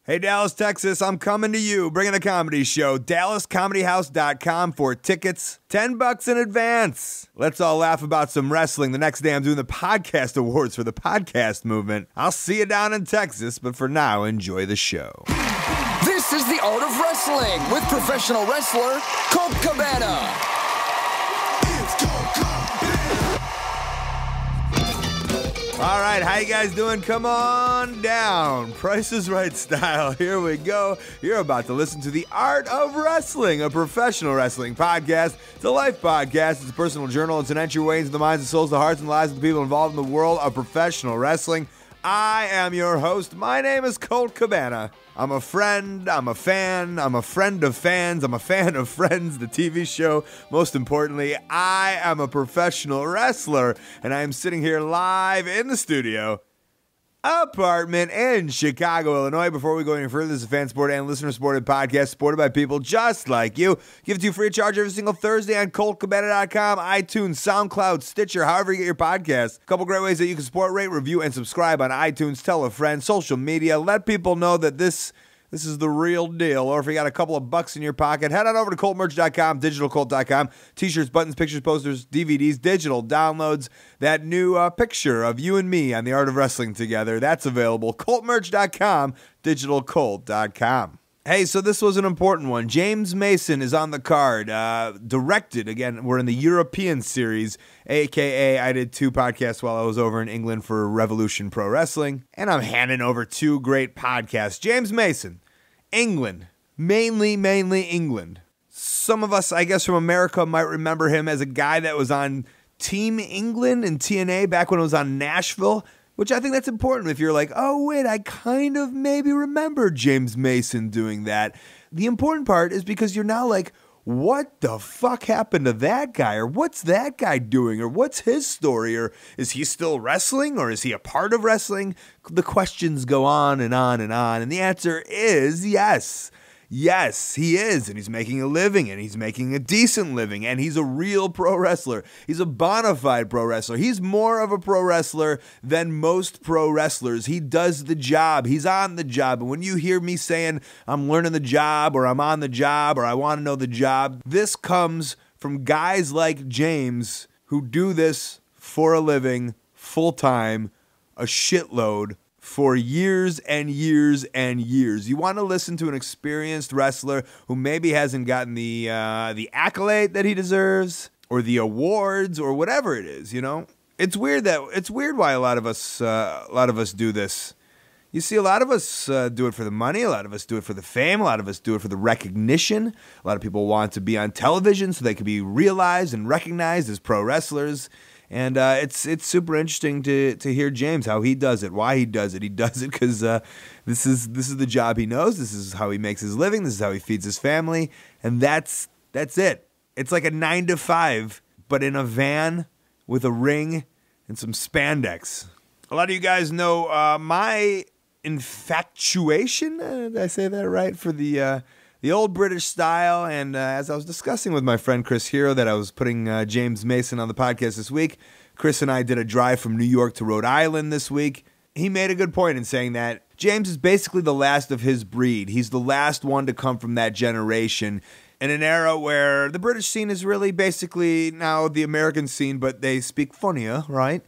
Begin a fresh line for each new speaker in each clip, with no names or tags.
Hey, Dallas, Texas, I'm coming to you, bringing a comedy show, DallasComedyHouse.com for tickets, $10 in advance. Let's all laugh about some wrestling. The next day, I'm doing the podcast awards for the podcast movement. I'll see you down in Texas, but for now, enjoy the show.
This is The Art of Wrestling with professional wrestler Colt Cabana.
It's Colt Cabana.
All right, how you guys doing? Come on down. Price is Right style. Here we go. You're about to listen to The Art of Wrestling, a professional wrestling podcast. It's a life podcast. It's a personal journal. It's an entryway into the minds and souls, the hearts and lives of the people involved in the world of professional wrestling. I am your host. My name is Colt Cabana. I'm a friend, I'm a fan, I'm a friend of fans, I'm a fan of Friends, the TV show. Most importantly, I am a professional wrestler, and I am sitting here live in the studio, apartment in Chicago, Illinois. Before we go any further, this is a fan-supported and listener-supported podcast supported by people just like you. Give it to you free of charge every single Thursday on ColtCabana.com, iTunes, SoundCloud, Stitcher, however you get your podcasts. A couple great ways that you can support, rate, review, and subscribe on iTunes. Tell a friend, social media. Let people know that this is the real deal. Or if you got a couple of bucks in your pocket, head on over to ColtMerch.com, DigitalColt.com. T-shirts, buttons, pictures, posters, DVDs, digital downloads. That new picture of you and me on The Art of Wrestling together, that's available. ColtMerch.com, DigitalColt.com. Hey, so this was an important one. James Mason is on the card. Directed, again, we're in the European series, a.k.a. I did 2 podcasts while I was over in England for Revolution Pro Wrestling, and I'm handing over 2 great podcasts. James Mason, England, mainly England. Some of us, I guess, from America might remember him as a guy that was on Team England and TNA back when it was on Nashville, which I think that's important if you're like, oh, wait, I kind of maybe remember James Mason doing that. The important part is because you're now like, what the fuck happened to that guy? Or what's that guy doing? Or what's his story? Or is he still wrestling? Or is he a part of wrestling? The questions go on and on and on. And the answer is yes. Yes, he is, and he's making a living, and he's making a decent living, and he's a real pro wrestler. He's a bona fide pro wrestler. He's more of a pro wrestler than most pro wrestlers. He does the job. He's on the job. And when you hear me saying I'm learning the job, or I'm on the job, or I want to know the job, this comes from guys like James who do this for a living, full time, a shitload, for years and years and years. You want to listen to an experienced wrestler who maybe hasn't gotten the accolade that he deserves, or the awards, or whatever it is. You know, it's weird why a lot of us do this. You see, a lot of us do it for the money. A lot of us do it for the fame. A lot of us do it for the recognition. A lot of people want to be on television so they can be realized and recognized as pro wrestlers. And it's super interesting to hear James, how he does it, why he does it. He does it because this is the job he knows. This is how he makes his living. This is how he feeds his family. And that's it. It's like a 9 to 5, but in a van with a ring and some spandex. A lot of you guys know my infatuation, did I say that right, for the old British style. And as I was discussing with my friend Chris Hero that I was putting James Mason on the podcast this week, Chris and I did a drive from New York to Rhode Island this week. He made a good point in saying that James is basically the last of his breed. He's the last one to come from that generation in an era where the British scene is really basically now the American scene, but they speak funnier, right?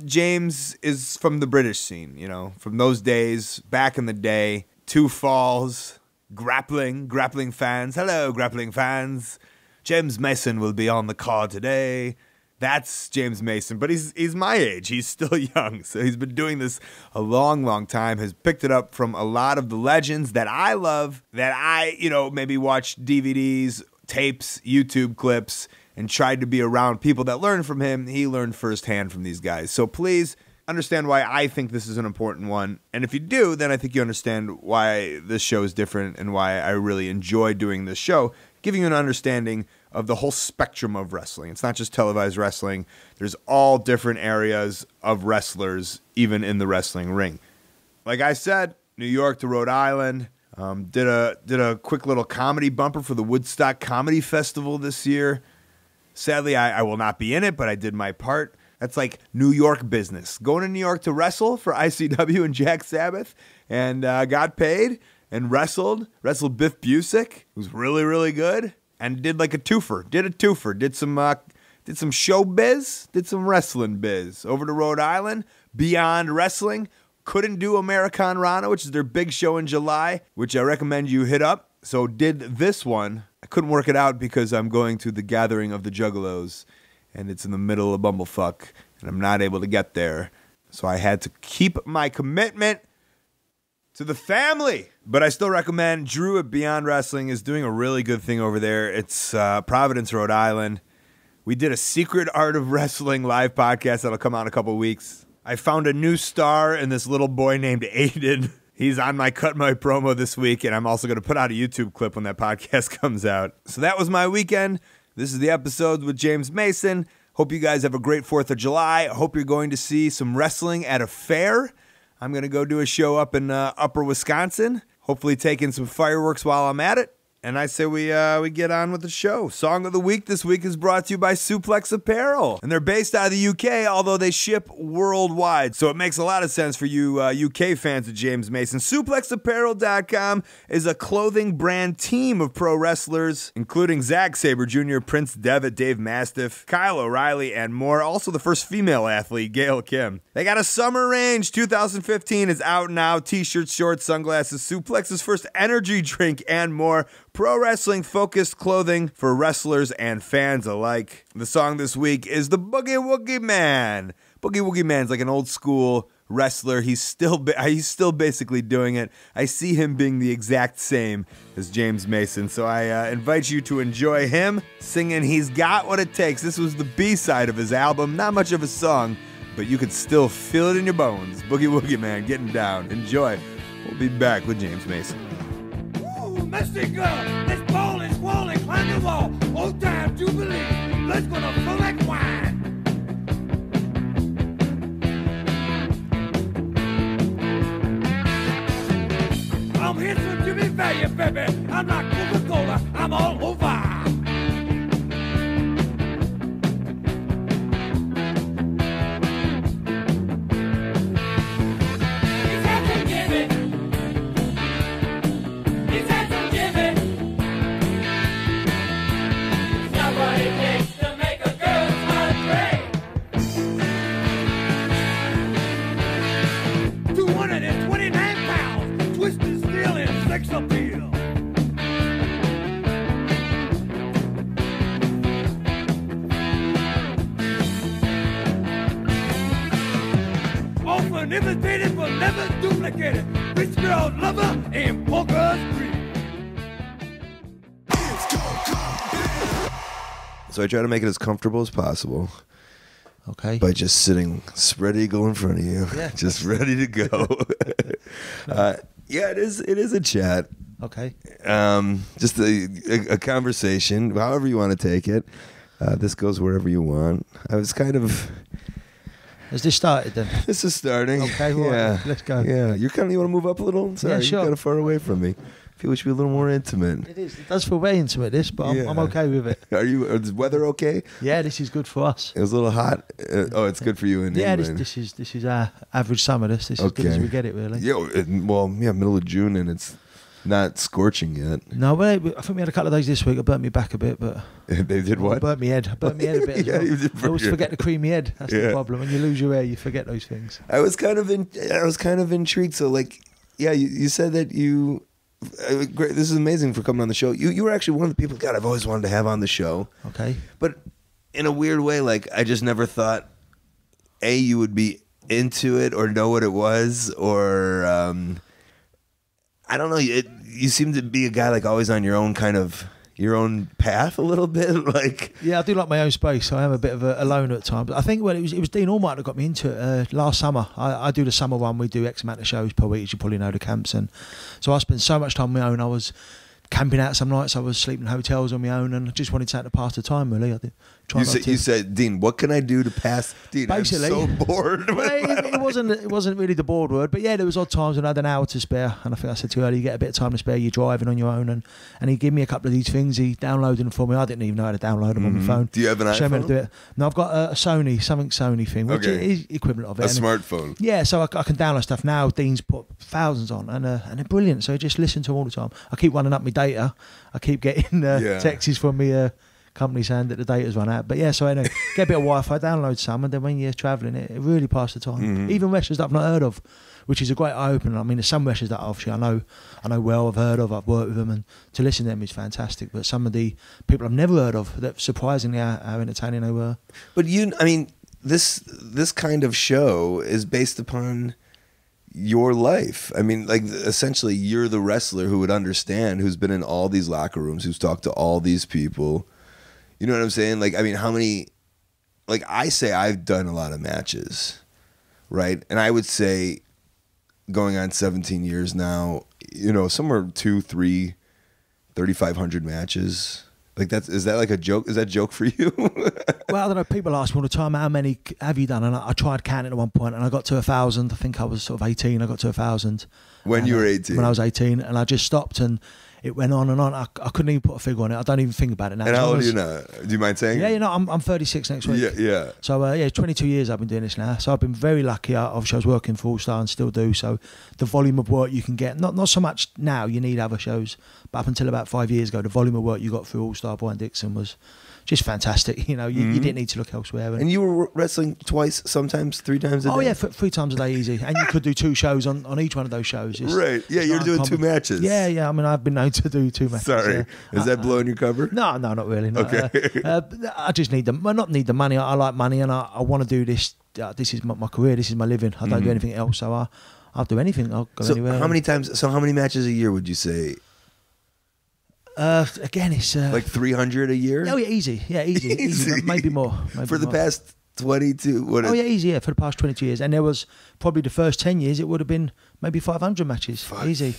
James is from the British scene, you know, from those days, back in the day, 2 Falls, grappling fans. Hello, grappling fans. James Mason will be on the card today. That's James Mason, but he's my age. He's still young, so he's been doing this a long time, has picked it up from a lot of the legends that I love, that I, maybe watched DVDs, tapes, YouTube clips, and tried to be around people that learned from him. He learned firsthand from these guys. So please understand why I think this is an important one. And if you do, then I think you understand why this show is different and why I really enjoy doing this show, giving you an understanding of the whole spectrum of wrestling. It's not just televised wrestling. There's all different areas of wrestlers, even in the wrestling ring. Like I said, New York to Rhode Island. Did a quick little comedy bumper for the Woodstock Comedy Festival this year. Sadly, I will not be in it, but I did my part. That's like New York business. Going to New York to wrestle for ICW and Jack Sabbath, and got paid and wrestled Biff Busick, who's really, really good, and did like a twofer. Did some show biz, did some wrestling biz. Over to Rhode Island, Beyond Wrestling. Couldn't do American Rana, which is their big show in July, which I recommend you hit up. So did this one. I couldn't work it out because I'm going to the Gathering of the Juggalos, and it's in the middle of Bumblefuck, and I'm not able to get there. So I had to keep my commitment to the family. But I still recommend Drew at Beyond Wrestling is doing a really good thing over there. It's Providence, Rhode Island. We did a Secret Art of Wrestling live podcast that'll come out in a couple weeks. I found a new star in this little boy named Aiden. He's on my Cut My Promo this week, and I'm also going to put out a YouTube clip when that podcast comes out. So that was my weekend. This is the episode with James Mason. Hope you guys have a great 4th of July. I hope you're going to see some wrestling at a fair. I'm going to go do a show up in Upper Wisconsin, hopefully taking some fireworks while I'm at it. And I say we get on with the show. Song of the Week this week is brought to you by Suplex Apparel. And they're based out of the UK, although they ship worldwide. So it makes a lot of sense for you UK fans of James Mason. SuplexApparel.com is a clothing brand team of pro wrestlers, including Zack Sabre Jr., Prince Devitt, Dave Mastiff, Kyle O'Reilly, and more. Also the first female athlete, Gail Kim. They got a summer range. 2015 is out now. T-shirts, shorts, sunglasses, Suplex's first energy drink, and more. Pro wrestling focused clothing for wrestlers and fans alike. The song this week is the Boogie Woogie Man. Boogie Woogie Man's like an old school wrestler. He's still basically doing it. I see him being the exact same as James Mason. So I invite you to enjoy him singing He's Got What It Takes. This was the B-side of his album. Not much of a song, but you could still feel it in your bones. Boogie Woogie Man getting down. Enjoy. We'll be back with James Mason.
Mexico, this ball is swollen, climb the wall. Old time Jubilee, blood's gonna flow like wine. I'm here to Jimmy Value, baby. I'm not Coca-Cola, I'm all over. Imitated but never duplicated. Rich girl lover in Polka's Creek.
So I try to make it as comfortable as possible.
Okay.
By just sitting spread eagle in front of you.
Yeah.
Just ready to go. Yeah, it is a chat.
Okay.
Just a conversation, however you want to take it. This goes wherever you want. I was kind of...
Has this started then?
This is starting.
Okay, well,
yeah.
Let's go.
Yeah, you want to move up a little? Sorry,
Yeah, sure.
You're kind of far away from me. I feel we should be a little more intimate.
It is. It does feel very intimate, this, but I'm okay with it.
Is the weather okay?
Yeah, this is good for us.
It was a little hot. It's good for you in England.
This is our average summer. This is as good as we get it, really.
Yeah, middle of June, and it's not scorching yet.
No, well, I think we had a couple of days this week. I burnt me back a bit, but
they did what?
I burnt me head. I burnt me head a bit. As well.
You did
I always forget the creamy head. That's the problem. When you lose your hair, you forget those things.
I was kind of intrigued. So, you said that you. Great. This is amazing for coming on the show. You were actually one of the people, God, I've always wanted to have on the show.
Okay.
But in a weird way, I just never thought, you would be into it or know what it was, or I don't know. You seem to be a guy always on your own path a little bit.
Yeah, I do like my own space. I am a bit of a loner at times. But I think it was Dean Allmark that got me into it last summer. I do the summer one. We do X amount of shows per week, as you probably know, the camps. And so I spent so much time on my own. I was camping out some nights. I was sleeping in hotels on my own, and I just wanted to pass the time, really. I try not to.
You said, Dean, what can I do to pass? Dean,
Basically,
I'm so bored.
it wasn't really the bored word, but yeah, there was odd times when I had an hour to spare, and I think I said to you earlier, you get a bit of time to spare, you're driving on your own, and he gave me a couple of these things, he downloaded them for me. I didn't even know how to download them on my phone.
Do you have an
Showed me how
iPhone?
to do it. No, I've got a Sony thing, which is equivalent of it.
A smartphone.
Yeah, so I can download stuff now. Dean's put thousands on, and they're brilliant. So I just listen to them all the time. I keep running up my data. I keep getting texts from me company saying that the data's run out. But yeah, so I get a bit of Wi-Fi, download some, and then when you're travelling, it really passes the time. Even wrestlers that I've not heard of, which is a great eye opener. I mean, there's some wrestlers that obviously I know well, I've heard of, I've worked with them, and to listen to them is fantastic. But some of the people I've never heard of, that surprisingly how entertaining they were.
But this kind of show is based upon your life. I mean, like, essentially, you're the wrestler who would understand, who's been in all these locker rooms, who's talked to all these people. You know what I'm saying? Like, I mean, how many? Like, I say I've done a lot of matches, right? And I would say, going on 17 years now, somewhere 2, 3, 3,500 matches. Like, is that like a joke? Is that a joke for you?
Well, I don't know. People ask me all the time, how many have you done? And I tried counting at one point, and I got to 1,000. I think I was sort of 18. I got to 1,000.
When you were 18?
When I was 18, and I just stopped, and it went on and on. I couldn't even put a figure on it. I don't even think about it now.
And how old are you now? Do you mind saying?
Yeah, I'm 36 next week.
Yeah.
So 22 years I've been doing this now. So I've been very lucky. Obviously, I was working for All Star and still do. So the volume of work you can get, not so much now. You need other shows, but up until about 5 years ago, the volume of work you got through All Star, Brian Dixon was just fantastic. You didn't need to look elsewhere.
And you were wrestling twice, sometimes 3 times a day?
Oh, yeah, 3 times a day, easy. And you could do 2 shows on each one of those shows.
Right. Yeah, you're doing 2 matches.
Yeah. I mean, I've been known to do 2 matches.
Sorry. Is that blowing your cover?
No, not really. No.
Okay.
I just need not need the money. I like money, and I want to do this. This is my career. This is my living. I don't do anything else, so I'll do anything. I'll go anywhere.
How many matches a year would you say?
Again, it's
like 300 a year.
Oh yeah, easy. Yeah, easy. Maybe more.
For the past 22.
Easy. Yeah, for the past 22 years, and there was probably the first 10 years. It would have been maybe 500 matches.
Fuck.
Easy.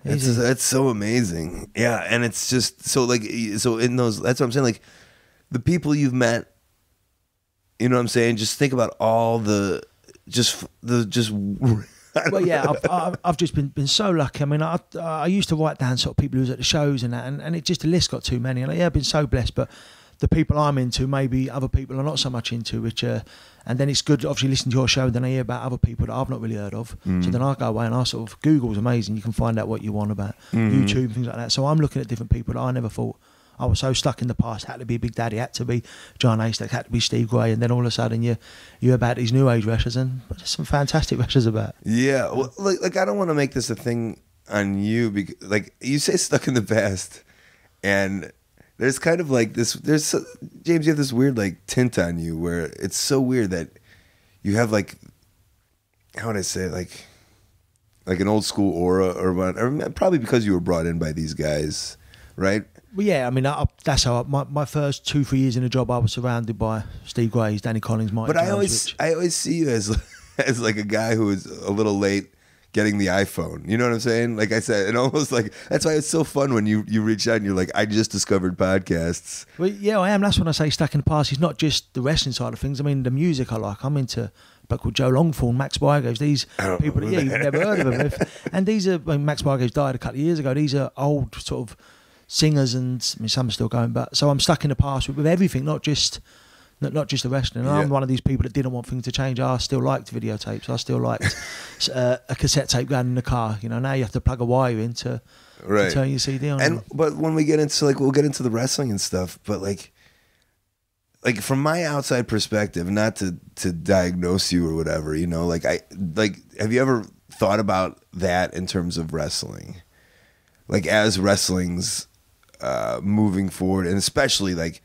That's so amazing. Yeah, and it's just so in those. That's what I'm saying. Like, the people you've met. You know what I'm saying? Just think about all the.
Well, yeah, I've just been so lucky. I mean, I used to write down sort of people who was at the shows and that, and it just, the list got too many. And I've been so blessed, but the people I'm into, maybe other people are not so much into, which, and then it's good, obviously, listen to your show, and then I hear about other people that I've not really heard of. So then I go away and I sort of, Google's amazing. You can find out what you want about YouTube, things like that. So I'm looking at different people that I never thought. I was so stuck in the past. Had to be Big Daddy, had to be John Haystack, had to be Steve Gray, and then all of a sudden you hear about these new age wrestlers, and there's some fantastic wrestlers about.
Yeah, well, like I don't want to make this a thing on you, because, like, you say stuck in the past, and there's kind of like this. James, you have this weird like tint on you where it's so weird that you have like, how would I say it, like an old school aura or what? Or probably because you were brought in by these guys, right?
Well, yeah, I mean, that's how my first 2-3 years in the job, I was surrounded by Steve Grays, Danny Collins, Mike.
But I always see you as like a guy who is a little late getting the iPhone. You know what I'm saying? Like I said, and almost like that's why it's so fun when you reach out and you're like, I just discovered podcasts.
Well, yeah, I am. That's when I say stuck in the past. It's not just the wrestling side of things. I mean, the music I like. I'm into a bloke called Joe Longthorne, Max Bygraves. These people that you've never heard of them. And these are, Max Bygraves died a couple of years ago. These are old sort of singers, and I mean, some are still going, but so I'm stuck in the past with everything, not just the wrestling. And I'm one of these people that didn't want things to change. I still liked videotapes. I still liked a cassette tape going in the car. Now you have to plug a wire in to turn your CD on.
But when we get into we'll get into the wrestling and stuff, but like from my outside perspective, not to diagnose you or whatever, have you ever thought about that in terms of wrestling? Like, as wrestling's moving forward, and especially like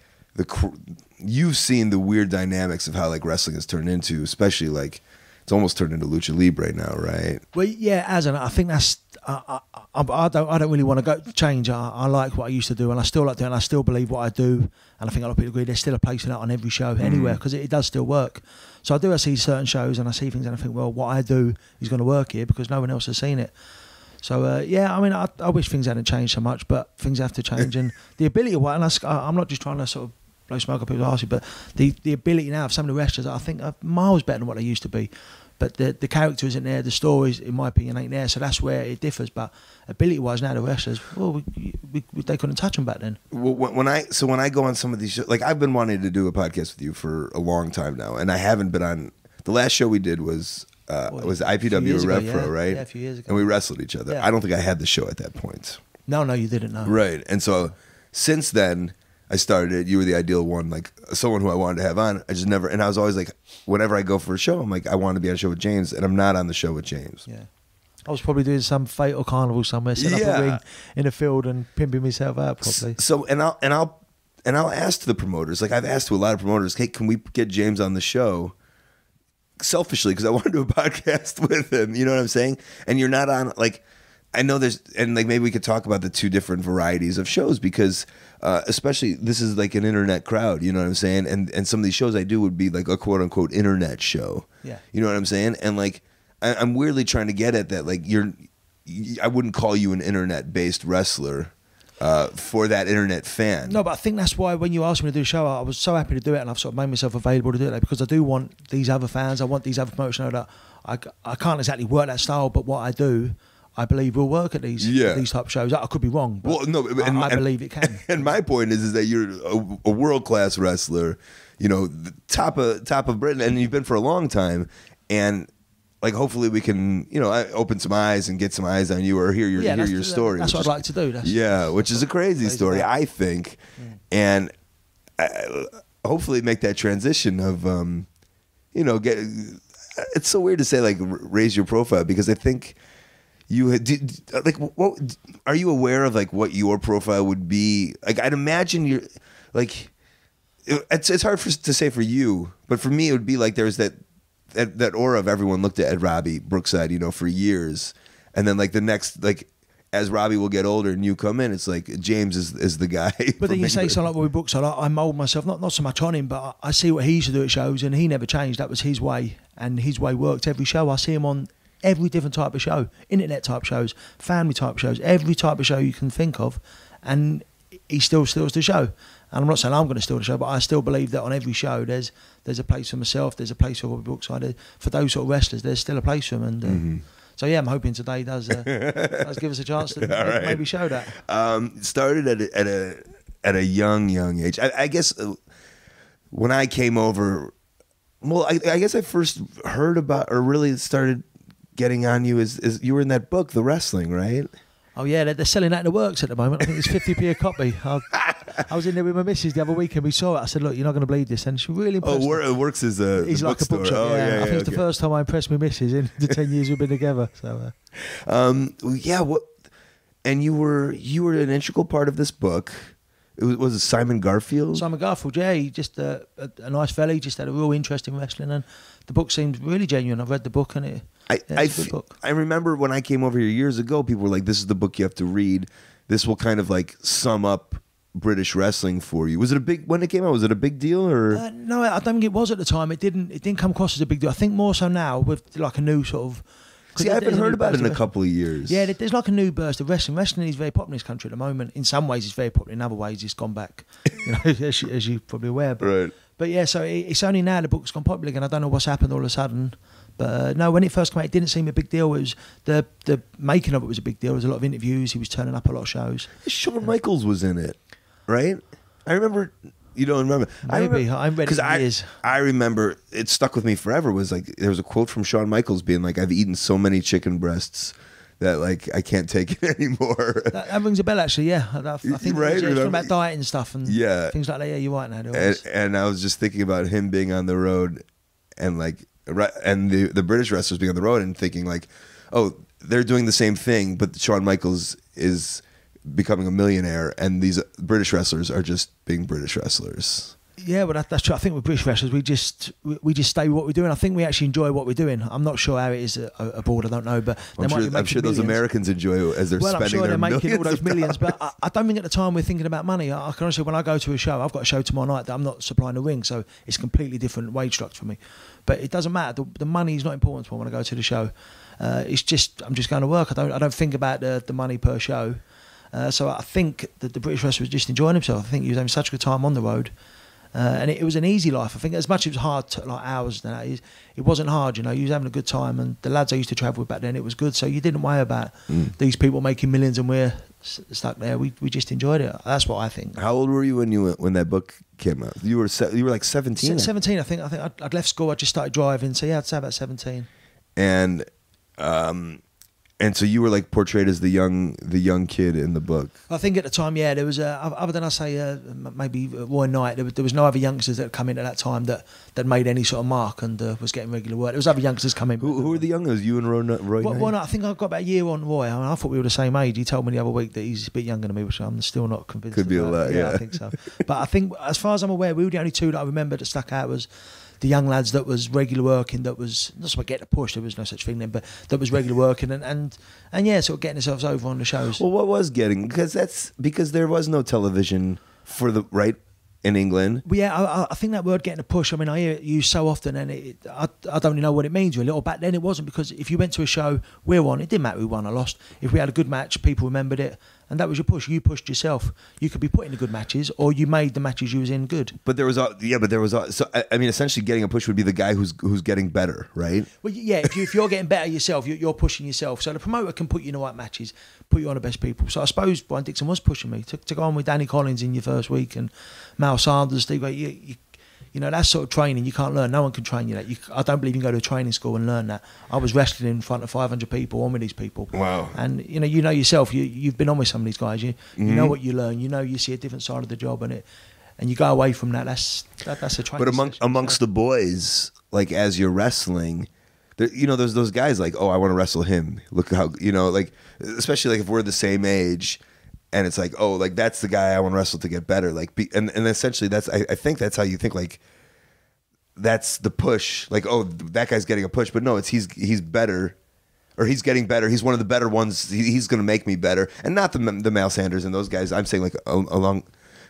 you've seen the weird dynamics of how like wrestling has turned into, especially like it's almost turned into lucha libre now, right?
Well, yeah, I think that's I don't really want to go change. I like what I used to do, and I still like doing. I still believe what I do, and I think a lot of people agree. There's still a place for that on every show, anywhere, because it does still work. So I see certain shows, and I see things, and I think, well, what I do is going to work here because no one else has seen it. So, yeah, I mean, I wish things hadn't changed so much, but things have to change. And the ability of what, and I'm not just trying to sort of blow smoke up people's asses, but the ability now of some of the wrestlers, I think, are miles better than what they used to be. But the character isn't there, the stories, in my opinion, ain't there. So that's where it differs. But ability-wise, now the wrestlers, well, they couldn't touch them back then.
Well, when I go on some of these shows, like I've been wanting to do a podcast with you for a long time now, and I haven't been on. The last show we did was IPW or Rev Pro, right?
Yeah, a few years ago.
And we wrestled each other.
Yeah.
I don't think I had the show at that point.
No, you didn't know.
Right, and so since then. I started it. You were the ideal one, like someone who I wanted to have on. I just never, and I was always like, whenever I go for a show, I'm like, I want to be on a show with James, and I'm not on the show with James.
Yeah, I was probably doing some fatal carnival somewhere, setting up a ring in a field and pimping myself out probably.
So, and I'll ask the promoters. Like I've asked to a lot of promoters, hey, can we get James on the show? Selfishly, because I want to do a podcast with him. You know what I'm saying? And you're not on like. I know there's, and like maybe we could talk about the two different varieties of shows because especially this is like an internet crowd, you know what I'm saying? And some of these shows I do would be like a quote unquote internet show. Yeah. You know what I'm saying? And like I'm weirdly trying to get at that. Like I wouldn't call you an internet based wrestler for that internet fan.
No, but I think that's why when you asked me to do a show, I was so happy to do it, and I've sort of made myself available to do it because I do want these other fans, I want these other promoters to know that I can't exactly work that style, but what I do, I believe will work at these type of shows. I could be wrong, but I believe it can.
And my point is that you're a world class wrestler, you know, the top of Britain, and you've been for a long time. And like, hopefully, we can, you know, open some eyes and get some eyes on you, or hear your story.
That's what I'd like to do.
Which is a crazy story, I think, and hopefully make that transition of, you know, get. It's so weird to say like raise your profile because I think. Like, what are you aware of? Like, what your profile would be? Like, I'd imagine you're like. It's hard to say for you, but for me, it would be like there's that aura of everyone looked at Robbie Brookside, you know, for years, and then like the next like. As Robbie will get older and you come in, it's like James is the guy.
But then you say something like Robbie Brookside, I mould myself not so much on him, but I see what he used to do at shows, and he never changed. That was his way, and his way worked every show. I see him on every different type of show, internet type shows, family type shows, every type of show you can think of, and he still steals the show. And I'm not saying I'm going to steal the show, but I still believe that on every show there's a place for myself, there's a place for Robbie Brookside. For those sort of wrestlers, there's still a place for them. And so yeah, I'm hoping today does give us a chance to maybe show that.
Started at a young age. I guess when I came over, well, I guess I first heard about or really started getting on you is you were in that book, The Wrestling, right?
Oh yeah, they're selling that in the works at the moment. I think it's 50p a copy. I was in there with my missus the other week and we saw it. I said, look, you're not going to believe this. And she really impressed me.
It works as a
He's like a book shop. I think it's the first time I impressed my missus in the 10 years we've been together. So,
and you were an integral part of this book. Was it Simon Garfield?
Simon Garfield, yeah. He just a nice fella. He just had a real interest in wrestling, and the book seemed really genuine. I've read the book, and it's a good book. I
remember when I came over here years ago, people were like, "This is the book you have to read. This will kind of like sum up British wrestling for you." Was it when it came out? Was it a big deal or?
No, I don't think it was at the time. It didn't come across as a big deal. I think more so now with like a new sort of.
See, I haven't heard about it in a couple of years.
Yeah, there's like a new burst of wrestling. Wrestling is very popular in this country at the moment. In some ways, it's very popular. In other ways, it's gone back. You know, as you're probably aware. But yeah, so it's only now the book's gone popular again. I don't know what's happened all of a sudden. But no, when it first came out, it didn't seem a big deal. It was the making of it was a big deal. There was a lot of interviews. He was turning up a lot of shows.
Shawn Michaels was in it, right? I remember. You don't remember?
Maybe. I read it for years.
I remember it stuck with me forever. Was like there was a quote from Shawn Michaels being like, "I've eaten so many chicken breasts that like I can't take it anymore."
That rings a bell, actually. Yeah, I think
right?
It's talking about diet and stuff and things like that. Yeah, you're right now.
And I was just thinking about him being on the road, and like, and the British wrestlers being on the road, and thinking like, oh, they're doing the same thing, but Shawn Michaels is becoming a millionaire, and these British wrestlers are just being British wrestlers.
Yeah, but that's true. I think with British wrestlers, we just stay with what we're doing. I think we actually enjoy what we're doing. I'm not sure how it is abroad. I don't know, but
I'm sure those Americans enjoy it as they're spending
I'm sure
their
they're making all those millions.
But
I don't think at the time we're thinking about money. I can honestly, when I go to a show, I've got a show tomorrow night that I'm not supplying a ring, so it's completely different wage structure for me. But it doesn't matter. The money is not important to me when I go to the show. It's just I'm just going to work. I don't think about the money per show. So I think that the British wrestler was just enjoying himself. I think he was having such a good time on the road. And it was an easy life. I think as much as it was hard, like hours than that, it wasn't hard. You know, you was having a good time, and the lads I used to travel with back then, it was good. So you didn't worry about these people making millions and we're stuck there. We just enjoyed it. That's what I think.
How old were you when that book came out? You were like 17.
17, I think. I'd left school. I just started driving. So yeah, I'd say about 17.
And so you were like portrayed as the young kid in the book.
I think at the time, yeah, there was other than I say maybe Roy Knight, there was no other youngsters that had come in at that time that made any sort of mark and was getting regular work. There was other youngsters coming.
Who were the youngsters? You and Roy Knight?
Well, I think I've got about a year on Roy. I thought we were the same age. He told me the other week that he's a bit younger than me, which I'm still not convinced.
Could be a lot, yeah.
I think so. But I think, as far as I'm aware, we were the only two that I remember that stuck out was the young lads that was regular working, that was not so much get the push, there was no such thing then, but that was regular working and yeah, sort of getting themselves over on the shows.
Well, what was getting, because there was no television in England.
Well, yeah, I think that word getting a push, I mean, I hear it used so often, and I don't really know what it means really. Or back then it wasn't, because if you went to a show, we won, it didn't matter who won or lost. If we had a good match, people remembered it, and that was your push. You pushed yourself. You could be put in the good matches, or you made the matches you was in good.
But there was so I mean, essentially getting a push would be the guy who's getting better, right?
Well, yeah, if you're getting better yourself, you're pushing yourself. So the promoter can put you in the right matches, put you on the best people. So I suppose Brian Dixon was pushing me to go on with Danny Collins in your first week and Mal Sanders, Steve. You know, that sort of training you can't learn. No one can train you that. I don't believe you can go to a training school and learn that. I was wrestling in front of 500 people, on with these people.
Wow.
And you know yourself. You've been on with some of these guys. You know what you learn. You know you see a different side of the job, and you go away from that. That's a training.
But amongst the boys, like as you're wrestling, there's those guys like, oh, I want to wrestle him. Look how like, especially like if we're the same age. And it's like, oh, like that's the guy I want to wrestle to get better. Like, and essentially that's, I think that's how you think, like, that's the push. Like, oh, that guy's getting a push, but no, it's he's better, or he's getting better. He's one of the better ones. He's going to make me better, and not the Mal Sanders and those guys. I'm saying like along,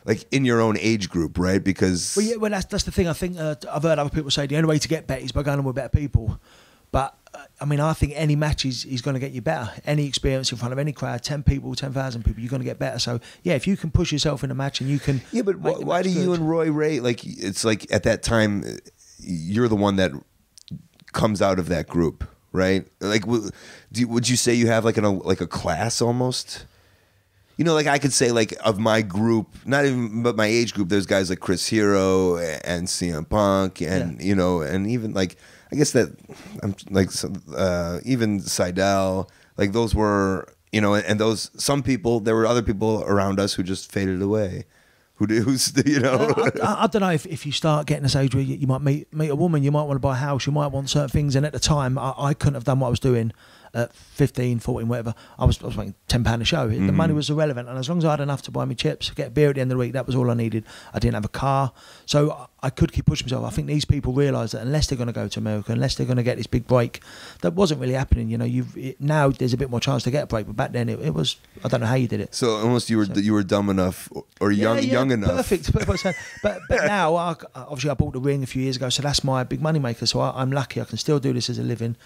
like in your own age group, right? Because
that's the thing. I think I've heard other people say the only way to get better is by going on with better people, but. I mean, I think any match is going to get you better. Any experience in front of any crowd, 10 people, 10,000 people, you're going to get better. So, yeah, if you can push yourself in a match and you can...
Yeah, but why do you and Roy Ray, like, it's like at that time, you're the one that comes out of that group, right? Like, would you say you have like a class almost? You know, like I could say like of my group, not even but my age group, there's guys like Chris Hero and CM Punk and, and even like... I guess that I'm like even Seidel, like those were, and those some people. There were other people around us who just faded away. I don't know if you start getting this age where you might meet a woman, you might want to buy a house, you might want certain things, and at the time I couldn't have done what I was doing at 15, 14, whatever. I was making £10 a show. The money was irrelevant, and as long as I had enough to buy me chips, get a beer at the end of the week, that was all I needed. I didn't have a car, so I could keep pushing myself. I think these people realise that unless they're going to go to America, unless they're going to get this big break, that wasn't really happening. Now there's a bit more chance to get a break, but back then it was. I don't know how you did it. So almost you were dumb enough or young enough.
Perfect. But now obviously I bought the ring a few years ago, so that's my big money maker. So I'm lucky I can still do this as a living.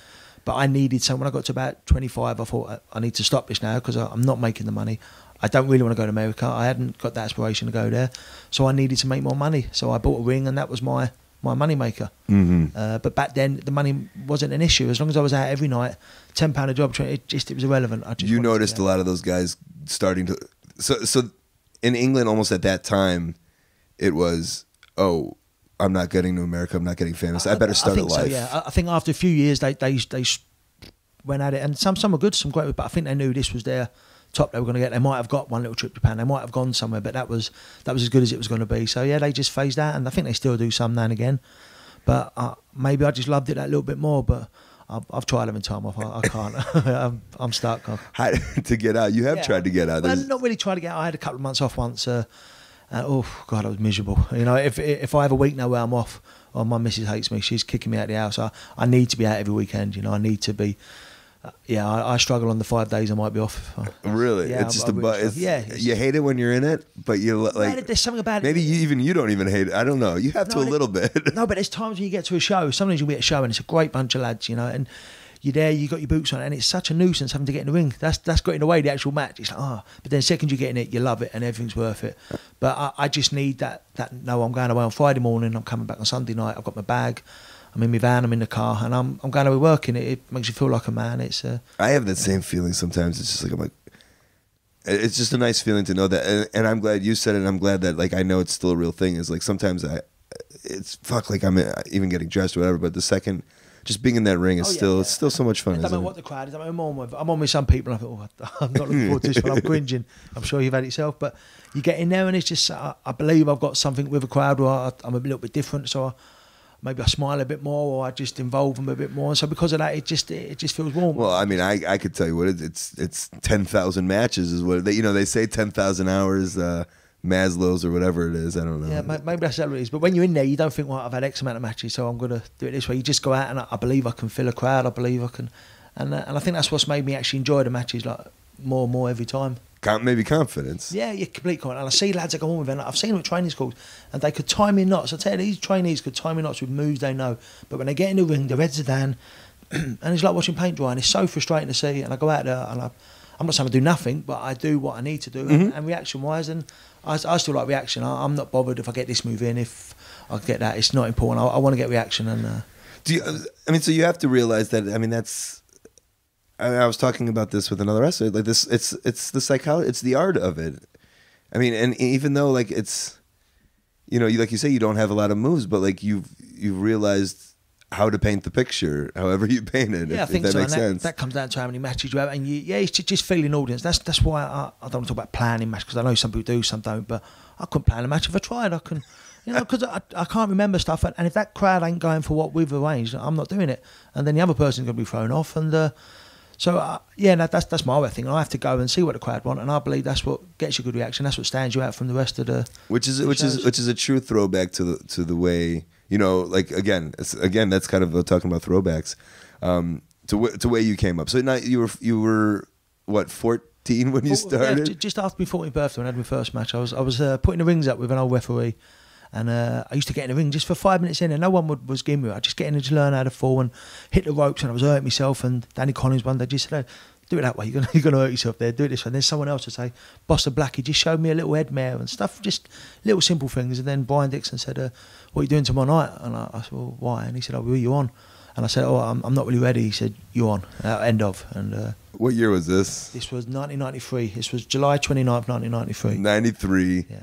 But I needed some. When I got to about 25, I thought I need to stop this now because I'm not making the money. I don't really want to go to America. I hadn't got that aspiration to go there, so I needed to make more money. So I bought a ring, and that was my money maker. Mm-hmm. But back then, the money wasn't an issue. As long as I was out every night, £10 a job, it was irrelevant.
You noticed a lot of those guys starting to. So in England, almost at that time, it was I'm not getting to America. I'm not getting famous. I better start a life.
So, yeah. I think after a few years, they went at it, and some were good, some great. But I think they knew this was their top they were going to get. They might have got one little trip to Japan. They might have gone somewhere, but that was as good as it was going to be. So yeah, they just phased out, and I think they still do some now and again. But maybe I just loved it that little bit more. But I've tried having time off. I can't. I'm stuck.
How to get out? You have tried to get out.
Well, not really tried to get out. I had a couple of months off once. Oh God, I was miserable. If I have a week now where I'm off, or my missus hates me, she's kicking me out of the house. I need to be out every weekend. I need to be. I struggle on the 5 days I might be off.
Really?
Yeah,
it's just you hate it when you're in it, but you like.
There's something about
maybe
it.
You don't even hate it. I don't know. You have to a little bit.
No, but there's times when you get to a show. Sometimes you'll be at a show and it's a great bunch of lads, and you're there, you got your boots on, and it's such a nuisance having to get in the ring. That's got in the way of the actual match. It's like, but then the second you get in it, you love it and everything's worth it. But I just need that. No, I'm going away on Friday morning. I'm coming back on Sunday night. I've got my bag. I'm in my van. I'm in the car, and I'm going to be working. It makes you feel like a man. It's.
I have that same feeling sometimes. It's just like I'm like. It's just a nice feeling to know that, and I'm glad you said it. And I'm glad that like I know it's still a real thing. Is like sometimes it's fuck like I'm even getting dressed or whatever. But the second, just being in that ring is it's still so much fun.
I don't know what the crowd is. I'm on with some people. And I thought, I'm not looking forward to this one. I'm cringing. I'm sure you've had it yourself, but you get in there and it's just I believe I've got something with a crowd where I'm a little bit different. So maybe I smile a bit more, or I just involve them a bit more. And so because of that, it just feels warm.
Well, I mean, I could tell you what it's 10,000 matches is what they say 10,000 hours. Maslow's or whatever it is. I don't know.
Yeah, maybe that's what it is. But when you're in there, you don't think, well, I've had X amount of matches, so I'm going to do it this way. You just go out and I believe I can fill a crowd. I believe I can. And I think that's what's made me actually enjoy the matches like more and more every time.
Maybe confidence.
Yeah, you're complete confidence. And I see lads that go on with it. I've seen them at training schools and they could tie me in knots. I tell you, these trainees could tie me in knots with moves they know. But when they get in the ring, their heads are down and it's like watching paint dry and it's so frustrating to see. And I go out there and I'm not saying I do nothing, but I do what I need to do. And reaction-wise, and I still like reaction. I'm not bothered if I get this move in, if I get that. It's not important. I want to get reaction. And
so you have to realize that. I mean, that's. I was talking about this with another wrestler. Like this, it's the psychology. It's the art of it. I mean, and even though like it's, like you say, you don't have a lot of moves, but like you've realized how to paint the picture, however you paint it.
Yeah, I think
that
so.
Makes sense.
That comes down to how many matches you have, and it's just feeling audience. That's why I don't want to talk about planning matches because I know some people do, some don't. But I couldn't plan a match if I tried. I can, because I can't remember stuff. And if that crowd ain't going for what we've arranged, I'm not doing it. And then the other person's going to be thrown off. And that's my way of thinking. I have to go and see what the crowd want, and I believe that's what gets you a good reaction. That's what stands you out from the rest of the. Which is
a true throwback to the way. Like again, that's kind of talking about throwbacks to way you came up. So now you were what 14 when you started?
Yeah, just after my 14th birthday when I had my first match, I was putting the rings up with an old referee, and I used to get in the ring just for 5 minutes in, and no one was giving me. I just get in and just learn how to fall and hit the ropes, and I was hurting myself. And Danny Collins one day just said, do it that way, you're gonna hurt yourself there, do it this way. And then someone else would say, Buster Blackie just showed me a little head mare and stuff, just little simple things. And then Brian Dixon said, what are you doing tomorrow night? And I said, well, why? And he said, who are you on? And I said, I'm not really ready. He said, you on, end of. And
what year was this?
This was 1993. This was July 29th, 1993.
93.
Yeah.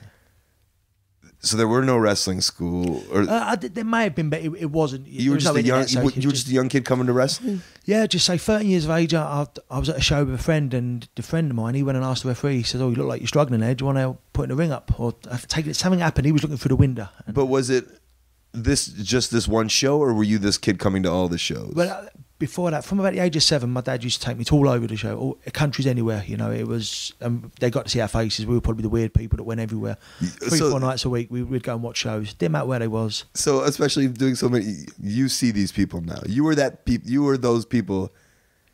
So there were no wrestling school, or
there may have been, but it wasn't.
You were just a young. You were just a young kid coming to wrestling.
Yeah, just say 13 years of age. I was at a show with a friend, and the friend of mine, he went and asked the referee. He said, "Oh, you look like you're struggling there. Do you want to put in the ring up or take it?" Something happened. He was looking through the window.
But was it this one show, or were you this kid coming to all the shows?
Well, before that, from about the age of 7, my dad used to take me to all over the show, all countries, anywhere. It was they got to see our faces. We were probably the weird people that went everywhere. 3-4 nights a week, we'd go and watch shows. Didn't matter where they was.
So, especially doing so many, you see these people now. You were You were those people.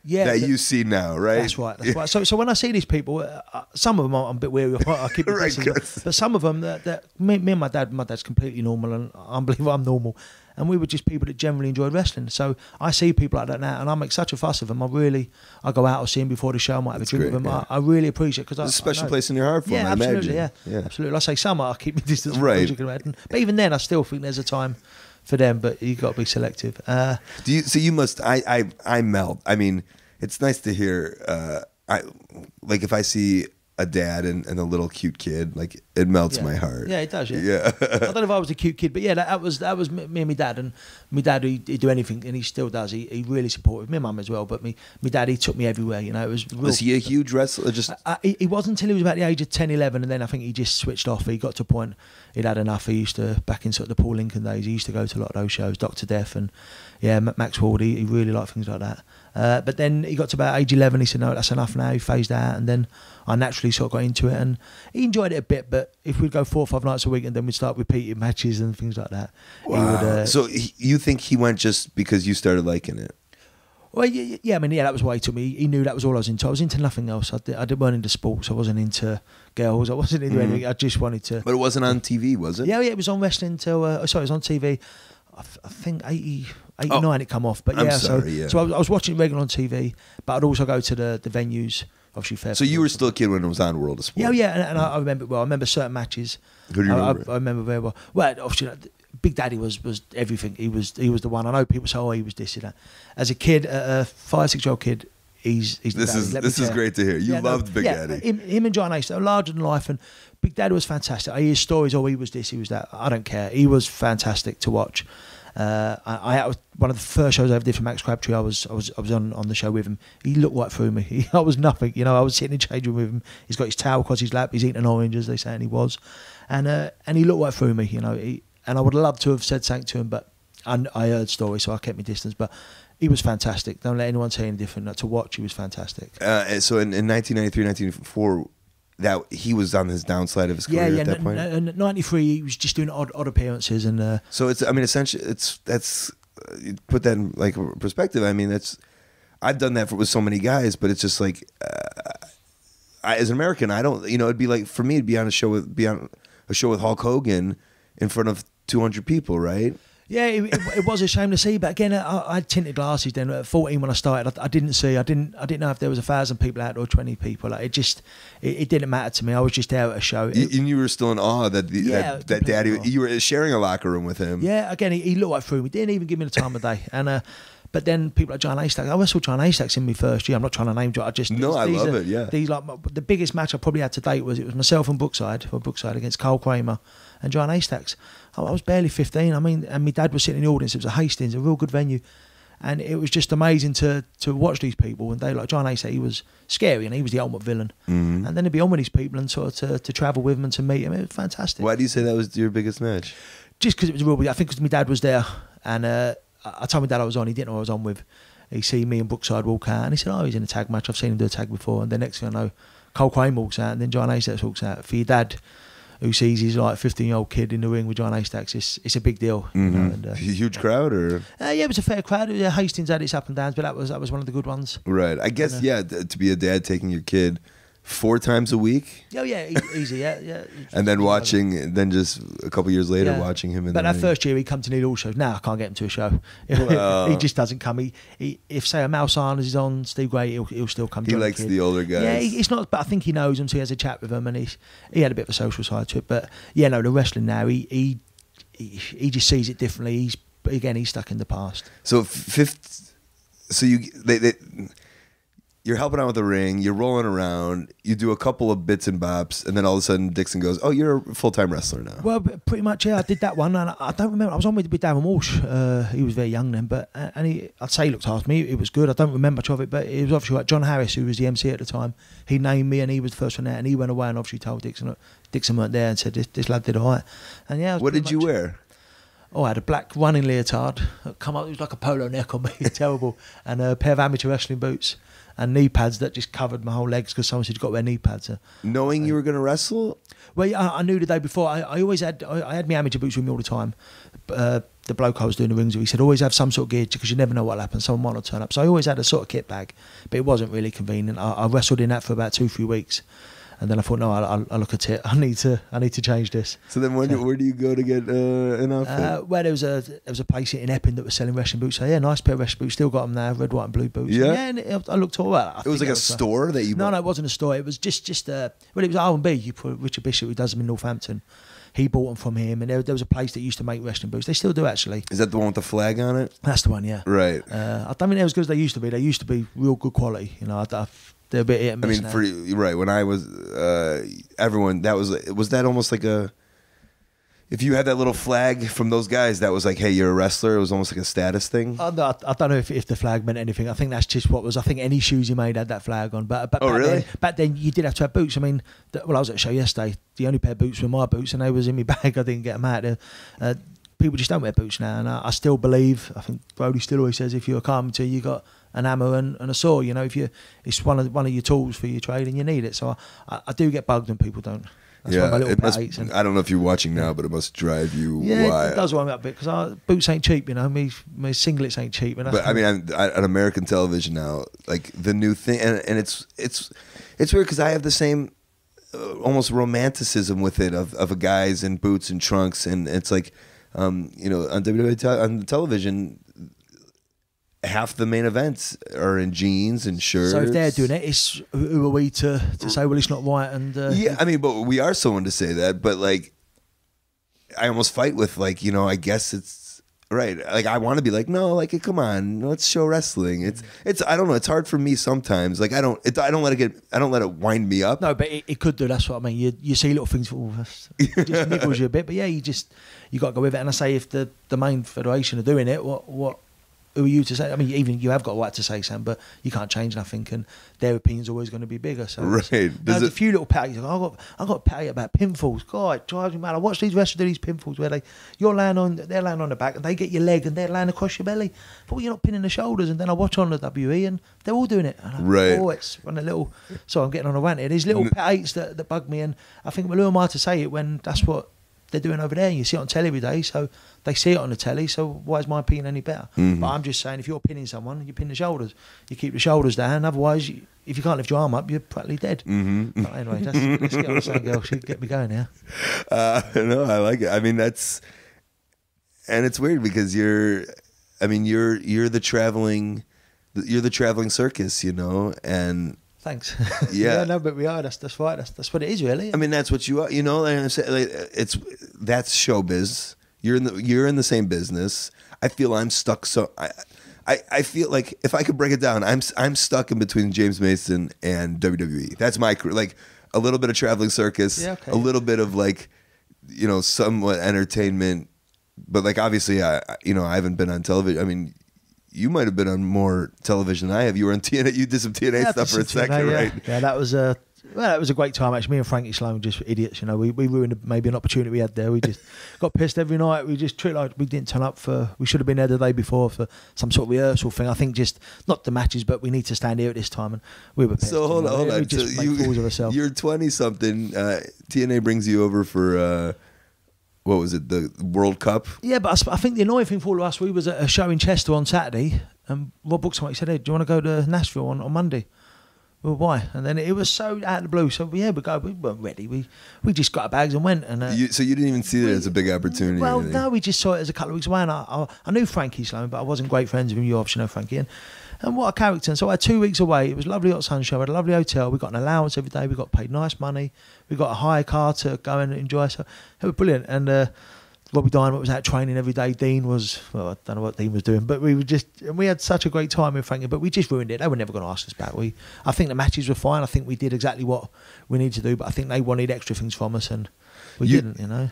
Yeah, you see now, right?
That's right. So when I see these people, some of them I'm a bit weary of. I keep
right,
but some of them, that me and my dad's completely normal, and I believe I'm normal. And we were just people that generally enjoyed wrestling. So I see people like that now, and I make such a fuss of them. I go out or see them before the show. I might have a drink with them. Yeah. I really appreciate it because
there's a special place in your heart for them.
Absolutely,
I imagine.
Yeah, absolutely. Like I say, some I keep my distance.
Right.
But even then, I still think there's a time for them. But you got to be selective.
You must. I melt. I mean, it's nice to hear. Like if I see a dad and a little cute kid, like it melts my heart.
Yeah, it does.
Yeah.
I don't know if I was a cute kid, but yeah, that was me and my dad. And my dad, he'd do anything, and he still does. He really supported my mum as well. But my dad, he took me everywhere. It was.
Was he a huge wrestler? Just
he wasn't until he was about the age of 10, 11, and then I think he just switched off. He got to a point he'd had enough. He used to, back in sort of the Paul Lincoln days, he used to go to a lot of those shows, Dr. Death, and Max Ward. He really liked things like that. But then he got to about age 11. He said, "No, that's enough now." He phased out, and then I naturally sort of got into it, and he enjoyed it a bit. But if we'd go 4 or 5 nights a week, and then we'd start repeating matches and things like that.
Wow.
He would,
so you think he went just because you started liking it?
Well, yeah. I mean, that was why he took me. He knew that was all I was into. I was into nothing else. I weren't into sports. I wasn't into girls. I wasn't into anything. I just wanted to.
But it wasn't on TV, was it?
Yeah. It was on wrestling until. It was on TV. I think 89 it come off. But yeah, so I was watching it regular on TV, but I'd also go to the venues obviously fair.
So you were still a kid when it was on World of Sport.
Yeah, yeah, and I remember. Well, I remember certain matches.
Who do you remember?
I remember very well. Well, obviously, Big Daddy was everything. He was the one. I know people say, "Oh, he was this and that." As a kid, a 5, 6-year-old kid, he's the daddy.
This is great to hear. You loved Big Daddy.
Him and John Ace, they were larger than life, and Big Daddy was fantastic. I hear stories. Oh, he was this, he was that. I don't care. He was fantastic to watch. I one of the first shows I ever did for Max Crabtree. I was on the show with him. He looked right through me. I was nothing, I was sitting in the change room with him. He's got his towel across his lap. He's eating an orange, as they say, and he was, and he looked right through me. And I would have loved to have said something to him, but I heard stories, so I kept my distance. But he was fantastic. Don't let anyone say any different. To watch, he was fantastic.
So in 1993, 1994. That he was on his downslide of his career at that point.
And 93, he was just doing odd appearances, and
so it's. I mean, essentially, that's you put that in like perspective. I mean, I've done that with so many guys, but it's just like, as an American, I don't. It'd be like for me to be on a show with Hulk Hogan in front of 200 people, right?
Yeah, it was a shame to see, but again, I had tinted glasses then. At 14 when I started, I didn't see. I didn't know if there was 1,000 people out or 20 people. Like, it didn't matter to me. I was just there at a show.
And you were still in awe that that Daddy. You were sharing a locker room with him.
Yeah, again, he looked right through me. Didn't even give me the time of day. And but then people like John Haystack. I wrestled John Haystack in my first year. I'm not trying to name drop.
I love it. Yeah,
these the biggest match I probably had to date was myself and Brookside against Colt Cabana and John Haystacks. I was barely 15. I mean, and my dad was sitting in the audience. It was a Hastings, a real good venue, and it was just amazing to watch these people. And they like John Haystack, he was scary, and he was the ultimate villain. Mm-hmm. And then to be on with these people and sort of to travel with them and to meet them, it was fantastic.
Why do you say that was your biggest match?
Just because it was real. I think because my dad was there, and I told my dad I was on. He didn't know who I was on with. He seen me and Brookside walk out, and he said, "Oh, he's in a tag match. I've seen him do a tag before." And the next thing I know, Colt Cabana walks out, and then John Haystack walks out. For your dad, who sees his like 15-year-old kid in the ring with John Haystacks, it's a big deal.
Mm-hmm. And, huge crowd, or
yeah, it was a fair crowd. Hastings had its up and downs, but that was one of the good ones.
Right, I guess to be a dad taking your kid 4 times a week.
Oh yeah, easy, yeah.
And then then just a couple years later watching him.
But that first year he come to nearly all shows. Now I can't get him to a show. He just doesn't come. He if say a Mouse Arnold is on, Steve Gray, he'll still come.
He likes the older guys.
Yeah, it's not. But I think he knows them, so he has a chat with them, and he had a bit of a social side to it. But yeah, no, the wrestling now he just sees it differently. He's stuck in the past.
So you're helping out with the ring, you're rolling around, you do a couple of bits and bops, and then all of a sudden Dixon goes, "Oh, you're a full-time wrestler now."
Well, pretty much, yeah. I did that one, and I don't remember. I was on with Darren Walsh. He was very young then, but I'd say he looked after me. It was good. I don't remember much of it, but it was obviously like John Harris, who was the MC at the time. He named me, and he was the first one there, and he went away and obviously told Dixon. Look, Dixon weren't there, and said this lad did all right. And yeah,
what did you wear?
Oh, I had a black running leotard. Come up, it was like a polo neck on me, terrible, and a pair of amateur wrestling boots. And knee pads that just covered my whole legs because someone said you've got to wear knee pads.
Knowing you were going to wrestle?
Well, yeah, I knew the day before. I always had my amateur boots with me all the time. The bloke I was doing the rings with, he said always have some sort of gear because you never know what'll happen. Someone might not turn up. So I always had a sort of kit bag, but it wasn't really convenient. I wrestled in that for about 2-3 weeks. And then I thought, no, I'll look at it. I need to change this.
So then, where do you go to get an outfit?
Well, there was a place in Epping that was selling wrestling boots. So yeah, nice pair of wrestling boots. Still got them now, red, white, and blue boots.
Yeah,
and I looked all right.
It was like a store that you.
No, it wasn't a store. It was just it was R&B. You put Richard Bishop, who does them in Northampton. He bought them from him, and there was a place that used to make wrestling boots. They still do, actually.
Is that the one with the flag on it?
That's the one, yeah.
Right.
I don't think they're as good as they used to be. They used to be real good quality. They're a bit hit and miss now.
Right, when I was everyone, was that almost like a, if you had that little flag from those guys, that was like, hey, you're a wrestler. It was almost like a status thing.
I don't know if the flag meant anything. I think that's just what was. I think any shoes you made had that flag on. But back then you did have to have boots. I mean, I was at a show yesterday. The only pair of boots were my boots, and they was in my bag. I didn't get them out there. People just don't wear boots now, and I still believe. I think Brody still always says, if you're a carpenter, you got an hammer and a saw. If it's one of your tools for your trade, and you need it. So I do get bugged when people don't. That's why my little pet hates them.
I don't know if you're watching now, but it must drive you wild.
Yeah, it does wind me up a bit because boots ain't cheap. My singlets ain't cheap.
But I mean, on American television now, like the new thing, and it's weird because I have the same almost romanticism with it of a guys in boots and trunks, and it's like on WWE on television. half the main events are in jeans and shirts.
So if they're doing it, it's who are we to say, well, it's not right? And
yeah, I mean, but we are someone to say that. But like, I almost fight with like, I guess it's right. Like, I want to be like, no, like, come on, let's show wrestling. It's I don't know. It's hard for me sometimes. Like, I don't let it wind me up.
No, but it could do. That's what I mean. You see little things. It just niggles you a bit. But yeah, you got to go with it. And I say, if the main federation are doing it, what? Who are you to say? I mean, even you have got a right to say something, but you can't change nothing, and their opinion's always going to be bigger. So
right.
There's a few little patties. I got a patty about pinfalls. God, it drives me mad. I watch these wrestlers do these pinfalls where they're laying on the back, and they get your leg, and they're laying across your belly. But you're not pinning the shoulders. And then I watch on the WE, and they're all doing it. And
right.
Oh, it's one of the little. So I'm getting on a rant here. These little patties that bug me, and I think, well, who am I to say it when that's what they're doing over there? And you see it on telly every day, so they see it on the telly, so why is my opinion any better?
Mm-hmm.
But I'm just saying, if you're pinning someone, you pin the shoulders. You keep the shoulders down, otherwise, if you can't lift your arm up, you're practically dead.
Mm-hmm.
But anyway, let's get on the same girl. She'll get me going here.
No, I like it. I mean, and it's weird because you're the traveling circus, and
Thanks.
Yeah.
No, but we are. That's right. That's what it is, really.
I mean, that's what you are. That's showbiz. You're in the same business. I feel I'm stuck. So I feel like if I could break it down, I'm stuck in between James Mason and WWE. That's my career. Like a little bit of traveling circus,
Yeah, okay.
a little bit of like, somewhat entertainment, but like obviously I haven't been on television. I mean, you might have been on more television than I have. You were on TNA. You did some TNA stuff for a second, right?
Yeah, that was a great time actually. Me and Frankie Sloan were just idiots, We ruined maybe an opportunity we had there. We just got pissed every night. We just treated like we didn't turn up we should have been there the day before for some sort of rehearsal thing. I think just not the matches, but we need to stand here at this time, and we were pissed.
So hold on.
We just made fools of ourselves.
You're 20 something. TNA brings you over for. What was it, the World Cup?
Yeah, but I think the annoying thing for all of us, we was at a show in Chester on Saturday, and Rob booked something. He said, "Hey, do you want to go to Nashville on Monday?" Well, why? And then it was so out of the blue. So yeah, we go. We weren't ready. We just got our bags and went. And
so you didn't even see it as a big opportunity.
Well, no, we just saw it as a couple of weeks away. And I knew Frankie Sloan, but I wasn't great friends with him. You obviously know Frankie. And what a character. And so I had 2 weeks away. It was lovely hot sunshine. We had a lovely hotel. We got an allowance every day. We got paid nice money. We got a hire car to go and enjoy. So it was brilliant. And Robbie Diamond was out training every day. Dean was, well, I don't know what Dean was doing, but we had such a great time with Frankie, but we just ruined it. They were never going to ask us back. I think the matches were fine. I think we did exactly what we needed to do, but I think they wanted extra things from us, and we didn't,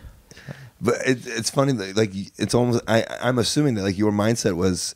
But it's funny, like it's almost, I'm assuming that like your mindset was,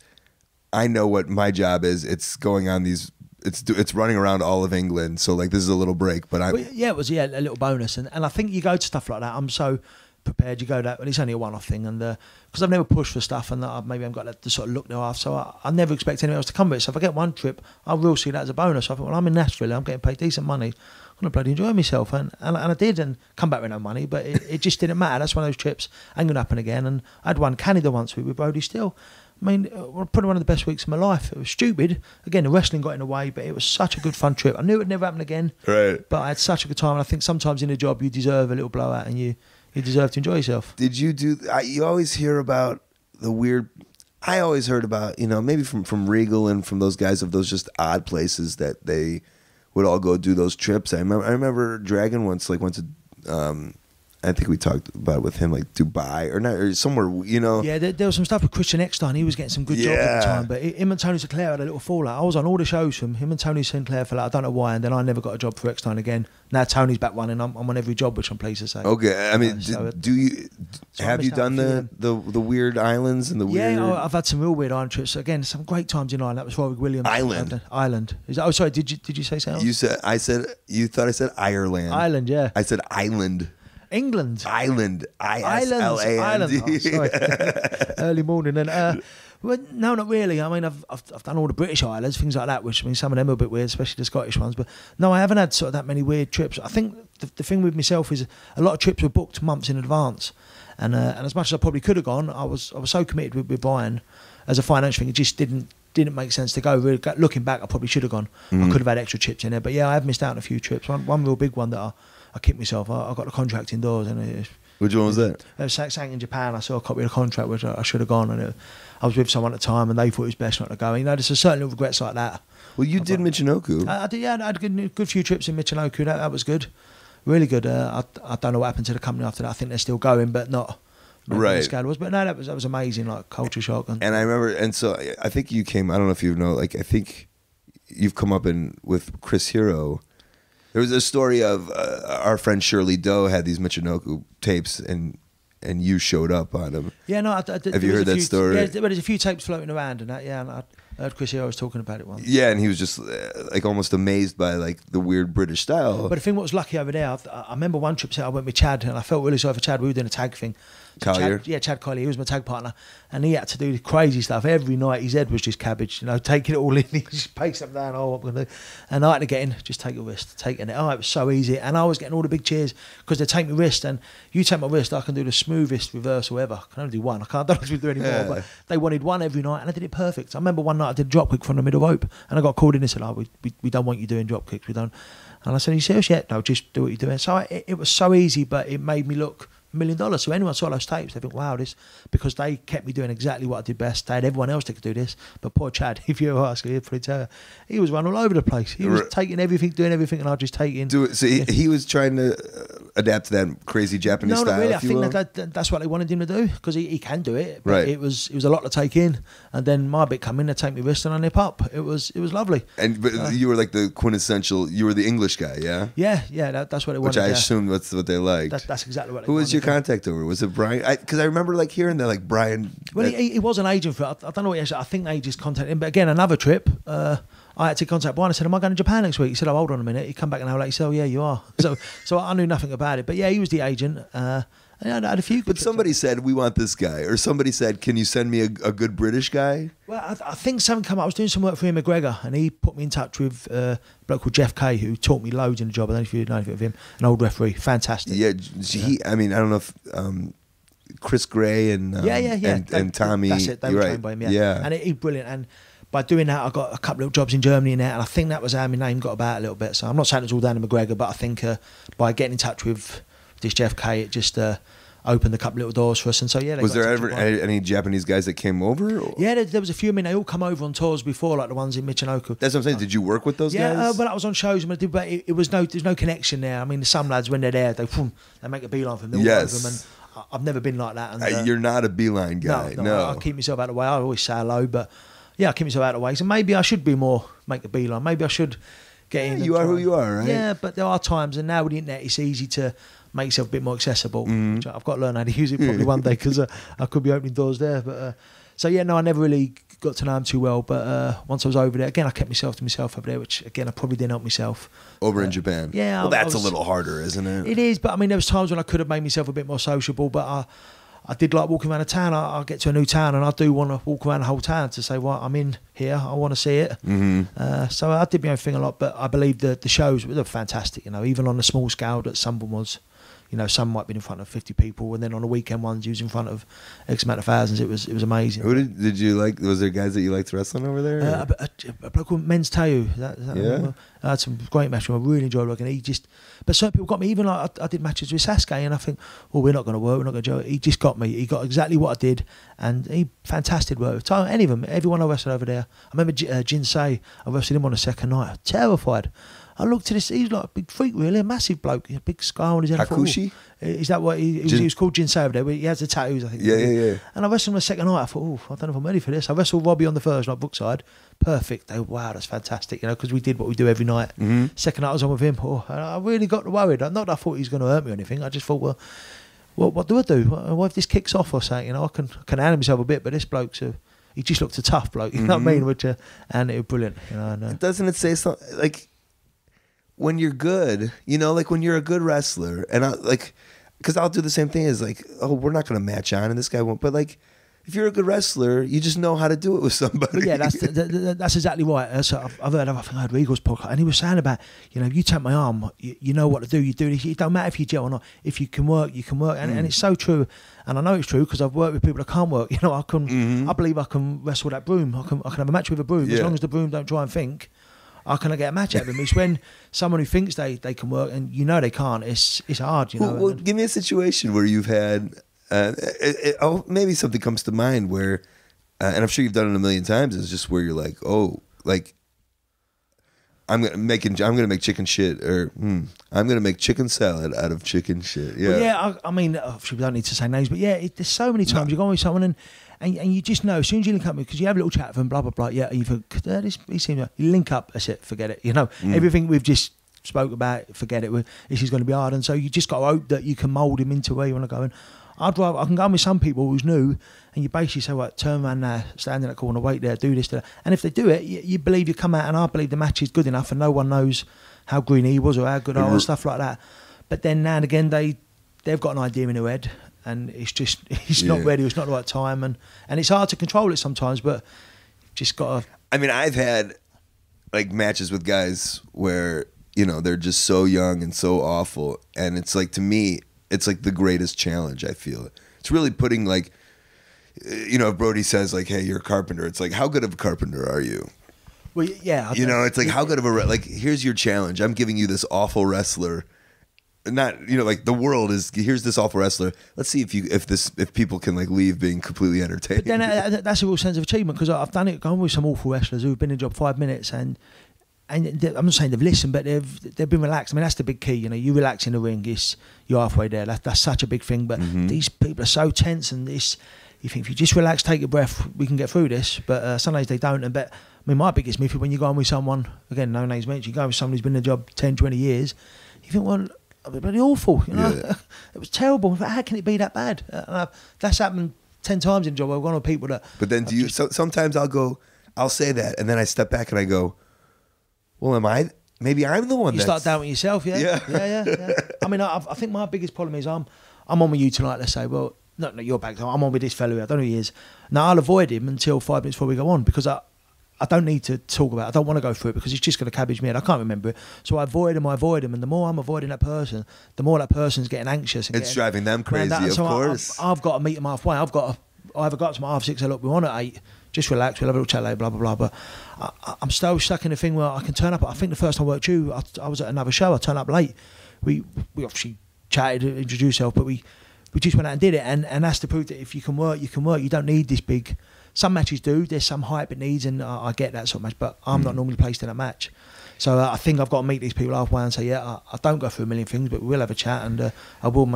I know what my job is. It's going on these. It's running around all of England. So like this is a little break, but
it was a little bonus, and I think you go to stuff like that. I'm so prepared. You go that, and it's only a one-off thing, and because I've never pushed for stuff, and maybe I've got the sort of look thereafter, so I never expect anyone else to come with it. So if I get one trip, I will see that as a bonus. So I thought, well, I'm in Nashville, I'm getting paid decent money, I'm gonna bloody enjoy myself, and I did, and come back with no money, but it just didn't matter. That's one of those trips ain't gonna happen again. And I had one Canada once with Brody Steele. I mean, probably one of the best weeks of my life. It was stupid. Again, the wrestling got in the way, but it was such a good fun trip. I knew it would never happen again.
Right.
But I had such a good time, and I think sometimes in a job you deserve a little blowout, and you deserve to enjoy yourself.
Did you do? You always hear about the weird. I always heard about maybe from Regal and from those guys of those just odd places that they would all go do those trips. I remember Dragon once went to. I think we talked about it with him, like Dubai or somewhere,
Yeah, there was some stuff with Christian Eckstein. He was getting some good jobs at the time, but him and Tony Sinclair had a little fallout. I was on all the shows from him and Tony Sinclair for I don't know why, and then I never got a job for Eckstein again. Now Tony's back running. I'm on every job, which I'm pleased to say.
Okay, I mean, have you done the weird islands and the weird?
Yeah, I've had some real weird island trips. Again, some great times in Ireland. That was Warwick Williams. Island. Sorry. Did you say something?
You thought I said Ireland.
Ireland, yeah.
I said island.
England.
Island. ISLAND.
Oh, sorry. Early morning. And well, no, not really. I mean, I've done all the British islands, things like that, which, I mean, some of them are a bit weird, especially the Scottish ones. But no, I haven't had sort of that many weird trips. I think the thing with myself is a lot of trips were booked months in advance. And as much as I probably could have gone, I was so committed with Brian as a financial thing, it just didn't make sense to go. Really, looking back, I probably should have gone. Mm-hmm. I could have had extra trips in there. But yeah, I have missed out on a few trips. One real big one that I kicked myself. I got the contract indoors, and
Which one was that?
Sang in Japan. I saw a copy of the contract, which I should have gone, and I was with someone at the time, and they thought it was best not to go. You know, there's a certain little regrets like that.
Well, you did Michinoku.
I did, yeah. I had a good few trips in Michinoku. That was good, really good. I don't know what happened to the company after that. I think they're still going, but not.
Right.
The scale was, but no, that was amazing, like culture shock.
And I remember, and so I think you came. I don't know if you know, like I think you've come up with Chris Hero. There was a story of our friend Shirley Doe had these Michinoku tapes, and you showed up on them.
Yeah, no,
have you heard that story?
Yeah, there's a few tapes floating around and that. Yeah, and I heard Chris Hero was talking about it once.
Yeah, and he was just like almost amazed by like the weird British style.
But the thing what was lucky over there, I remember one trip I went with Chad, and I felt really sorry for Chad. We were doing a tag thing.
Collier?
Chad Collier, he was my tag partner, and he had to do the crazy stuff. Every night his head was just cabbage, you know, taking it all in. He just paced up and down, what we're going to do. And I had to get in, just take your wrist, taking it. Oh, it was so easy. And I was getting all the big cheers because they take my wrist, and you take my wrist, I can do the smoothest reversal ever. I can only do one. I don't know what to do anymore,
Yeah.
but they wanted one every night, and I did it perfect. I remember one night I did a drop kick from the middle rope, and I got called in and said, we don't want you doing drop kicks, we don't. And I said, are you serious yet? No, just do what you're doing. So it was so easy, but it made me look $1 million. So anyone saw those tapes, they think, wow, this, because they kept me doing exactly what I did best. They had everyone else that could do this, but poor Chad, if you ask, he'd probably tell you, he was running all over the place. He was taking everything, doing everything, and I just take it in.
So he was trying to adapt to that crazy Japanese style.
No, not really. I
if you
think
will.
that's what they wanted him to do, because he can do it. But
Right.
It was a lot to take in, and then my bit come in, they take me wrist and I nip up. It was lovely.
But you were like the quintessential. You were the English guy, yeah.
Yeah. That's what they wanted.
Which I assumed that's what they liked.
That's exactly what.
Who was your contact over? Was it Brian? Because I remember like hearing that, like Brian.
Well, he was an agent for it. I don't know what he actually. I think they just contacted him. But again, another trip, I had to contact Brian. I said, "Am I going to Japan next week?" He said, "Oh, hold on a minute." He come back an hour later. He said, "Oh, yeah, you are." So I knew nothing about it. But yeah, he was the agent. And I had a few.
But somebody said, "We want this guy," or somebody said, "Can you send me a good British guy?"
Well, I think something come up. I was doing some work for Ian McGregor, and he put me in touch with a bloke called Jeff Kay, who taught me loads in the job. I don't know if you know anything of him. An old referee, fantastic.
Yeah, I mean, I don't know if Chris Gray and and Tommy.
That's it. They were trained by him. Yeah. And he's brilliant. And by doing that, I got a couple of jobs in Germany and that, and I think that was how my name got about a little bit. So I'm not saying it was all down to McGregor, but I think by getting in touch with this Jeff Kay, it just opened a couple of little doors for us. And so yeah.
Was there ever any Japanese guys that came over? Or?
Yeah, there was a few. I mean, they all come over on tours before, like the ones in Michinoku.
That's what I'm saying. Did you work with those guys?
Yeah, well, I was on shows, but there's no connection there. I mean, some lads when they're there, they make a beeline for them.
Yes.
Them, and I've never been like that. And,
you're not a beeline guy. No.
I keep myself out of the way. I always say hello, but yeah, I keep myself out of the way. So maybe I should be more make a beeline. Maybe I should get in.
You are who you are, right?
Yeah, but there are times, and now with the internet, it's easy to make yourself a bit more accessible. Which I've got to learn how to use it probably one day, because I could be opening doors there. But so yeah, no, I never really got to know him too well. But once I was over there, again, I kept myself to myself over there, which again, I probably didn't help myself.
Over in Japan.
Yeah.
Well, that's a little harder, isn't it?
It is, but I mean, there was times when I could have made myself a bit more sociable, but I did like walking around a town. I get to a new town and I do want to walk around the whole town to say, well, I'm in here, I want to see it. So I did my own thing a lot, but I believe the shows were fantastic, you know, even on a small scale that someone was. You know, some might be in front of 50 people, and then on the weekend ones, you was in front of X amount of thousands. It was amazing.
Who did you like? Was there guys that you liked wrestling over there?
A bloke called Men's Tayu.
Yeah.
I had some great matches. I really enjoyed working. But certain people got me. Even like I did matches with Sasuke, and I think, oh, we're not going to work. We're not going to do it. He just got me. He got exactly what I did, and he fantastic work. Any of them, everyone I wrestled over there. I remember Jinsei. I wrestled him on the second night. Terrified. I looked at this. He's like a big freak, really, a massive bloke, a big scar on his head.
Hakushi?
Is that what he was called? Jinsei over there. But he has the tattoos, I think.
Yeah.
And I wrestled him the second night. I thought, oh, I don't know if I'm ready for this. I wrestled Robbie on the first night, Brookside. Perfect. Wow, that's fantastic. You know, because we did what we do every night. Second night I was on with him. Oh, and I really got worried. Not that I thought he was going to hurt me or anything. I just thought, well, what do I do? What if this kicks off or something? You know, I can handle myself a bit, but this bloke's he just looked a tough bloke. You know what I mean? Which and it was brilliant. You know, and,
doesn't it say something like? When you're good, you know, like when you're a good wrestler, and because I'll do the same thing as like, oh, we're not going to match on, and this guy won't. But like, if you're a good wrestler, you just know how to do it with somebody.
But yeah, that's exactly right. So I've heard Regal's podcast, and he was saying about, you know, if you take my arm, you know what to do. You do it. It don't matter if you gel or not. If you can work, you can work, and it's so true. And I know it's true because I've worked with people that can't work. You know, I believe I can wrestle that broom. I can have a match with a broom as long as the broom don't try and think. I cannot get a match out of them. It's when someone who thinks they can work and they can't. It's hard, you know.
Well, give me a situation where you've had, maybe something comes to mind where, and I'm sure you've done it a million times. It's just where you're like, oh, like I'm gonna make chicken shit, or I'm gonna make chicken salad out of chicken shit. Yeah,
well, yeah. I mean, we don't need to say names, but yeah, there's so many times you go with someone and you just know as soon as you link up with, because you have a little chat with them, blah blah blah. Yeah, you link up. That's it. Forget it. You know, everything we've just spoke about. Forget it. This is going to be hard, and so you just got to hope that you can mould him into where you want to go. And I can go in with some people who's new, and you basically say, "Right, turn around there, stand in that corner, wait there, do this, do that." And if they do it, you believe you come out, and I believe the match is good enough, and no one knows how green he was or how good I was, stuff like that. But then now and again, they've got an idea in their head, and it's not ready, it's not the right time, and it's hard to control it sometimes. But just got to.
I mean, I've had like matches with guys where they're just so young and so awful, and it's like, to me, it's like the greatest challenge. I feel it's really putting, like, if Brody says like, "Hey, you're a carpenter," it's like, how good of a carpenter are you?
Well, yeah,
it's like, how good of like, here's your challenge. I'm giving you this awful wrestler. Not like the world is. Here's this awful wrestler. Let's see if people can like leave being completely entertained.
But then that's a real sense of achievement, because I've done it going with some awful wrestlers who've been in the job 5 minutes and I'm not saying they've listened, but they've been relaxed. I mean, that's the big key. You relax in the ring, you're halfway there. That's such a big thing. But these people are so tense, and you think if you just relax, take a breath, we can get through this. But sometimes they don't. I mean, my biggest myth is when you go on with someone, again, no names mentioned, you go with someone who's been in the job 10, 20 years, you think, well, it was bloody awful. It was terrible. How can it be that bad? That's happened 10 times in the job. I've gone with people that.
But then sometimes I'll say that, and then I step back and I go, well, maybe I'm the one.
You start doubting yourself, yeah. I mean, I think my biggest problem is I'm on with you tonight. Let's say, well, no, you're back. I'm on with this fellow. I don't know who he is. Now I'll avoid him until 5 minutes before we go on, because I don't need to talk about it. I don't want to go through it because it's just going to cabbage me head. I can't remember it. So I avoid him, and the more I'm avoiding that person, the more that person's getting anxious.
It's driving them crazy, of course.
I've got to meet them halfway. I've either got to my 6:30, look, we're on at 8, just relax, we'll have a little chat later, blah, blah, blah. But I'm still stuck in the thing where I can turn up. I think the first time I worked you, I was at another show, I turned up late. We obviously chatted, introduced ourselves, but we just went out and did it. And that's the proof that if you can work, you can work. You don't need this big. Some matches do. There's some hype it needs, and I get that sort of match, but I'm not normally placed in a match. So I think I've got to meet these people halfway and say, I don't go through a million things, but we will have a chat, and I will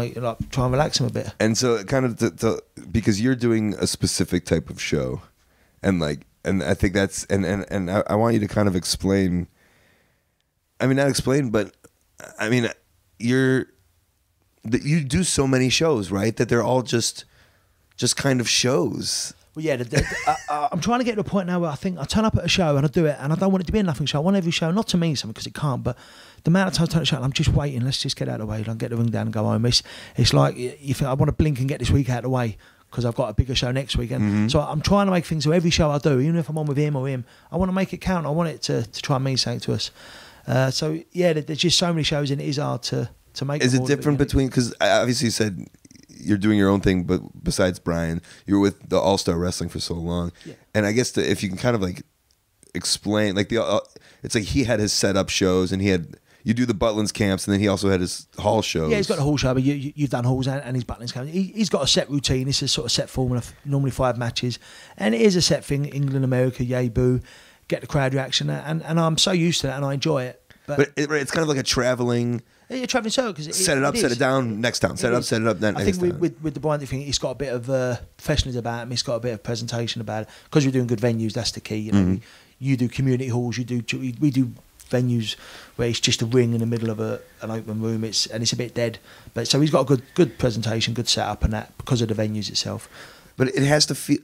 try and relax them a bit.
And so kind of because you're doing a specific type of show, and I think that's and I want you to kind of explain. I mean, not explain, but I mean, you do so many shows, right? That they're all just kind of shows.
Well, yeah, I'm trying to get to a point now where I think I turn up at a show and I do it, and I don't want it to be a nothing show. I want every show not to mean something, because it can't, but the amount of times I turn up at a show and I'm just waiting, let's just get out of the way, and get the ring down and go home. It's like you think, I want to blink and get this week out of the way because I've got a bigger show next week. And so I'm trying to make things so every show I do, even if I'm on with him or him, I want to make it count. I want it to try and mean something to us. So yeah, there's just so many shows, and it is hard to make.
Is it different between, because obviously you said you're doing your own thing, but besides Brian, you were with the All Star Wrestling for so long, and I guess if you can kind of like explain, like it's like he had his setup shows, and you do the Butlins camps, and then he also had his hall shows.
Yeah, he's got a hall show, but you've done halls and his Butlins camps. He's got a set routine. It's a sort of set formula, normally 5 matches, and it is a set thing. England, America, yay boo, get the crowd reaction, and I'm so used to that, and I enjoy it. But
it's kind of like a traveling.
You're travelling circle, because
set it up, set it down, next town. Set it up, set it up, then next town.
I think with the Brian thing, it's got a bit of professionalism about him. It's got a bit of presentation about it, because we're doing good venues. That's the key. You do community halls. We do venues where it's just a ring in the middle of an open room. It's a bit dead. But so he's got a good presentation, good setup, and that because of the venues itself.
But it has to feel.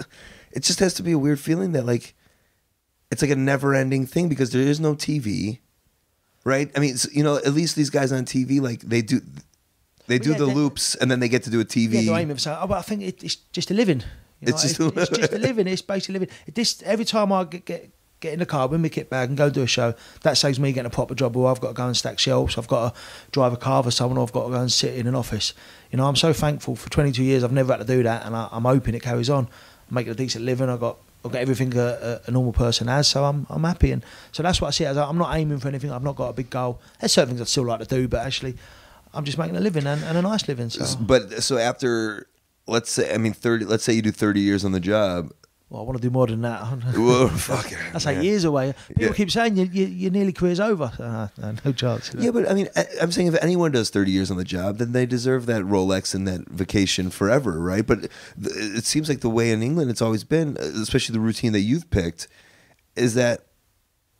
It just has to be a weird feeling that like it's like a never-ending thing, because there is no TV. Right, I mean, at least these guys on TV, like they do the loops, and then they get to do a TV.
Yeah, the aim of but I think it's just a living. It's just a living. It's basically living. Every time I get in the car, win my kit bag, and go do a show, that saves me getting a proper job where I've got to go and stack shelves. I've got to drive a car for someone, or I've got to go and sit in an office. I'm so thankful for 22 years. I've never had to do that, and I'm hoping it carries on. I'm making a decent living. I've got I've got everything a normal person has, so I'm happy. And so that's what I see it as. I'm not aiming for anything. I've not got a big goal. There's certain things I'd still like to do, but actually, I'm just making a living and a nice living.
So after, let's say, 30. Let's say you do 30 years on the job.
Well, I want to do more than that.
Well, fuck it.
That's 8 years away. People keep saying your nearly career's over. No chance.
Yeah, but I mean, I'm saying if anyone does 30 years on the job, then they deserve that Rolex and that vacation forever, right? But it seems like the way in England it's always been, especially the routine that you've picked, is that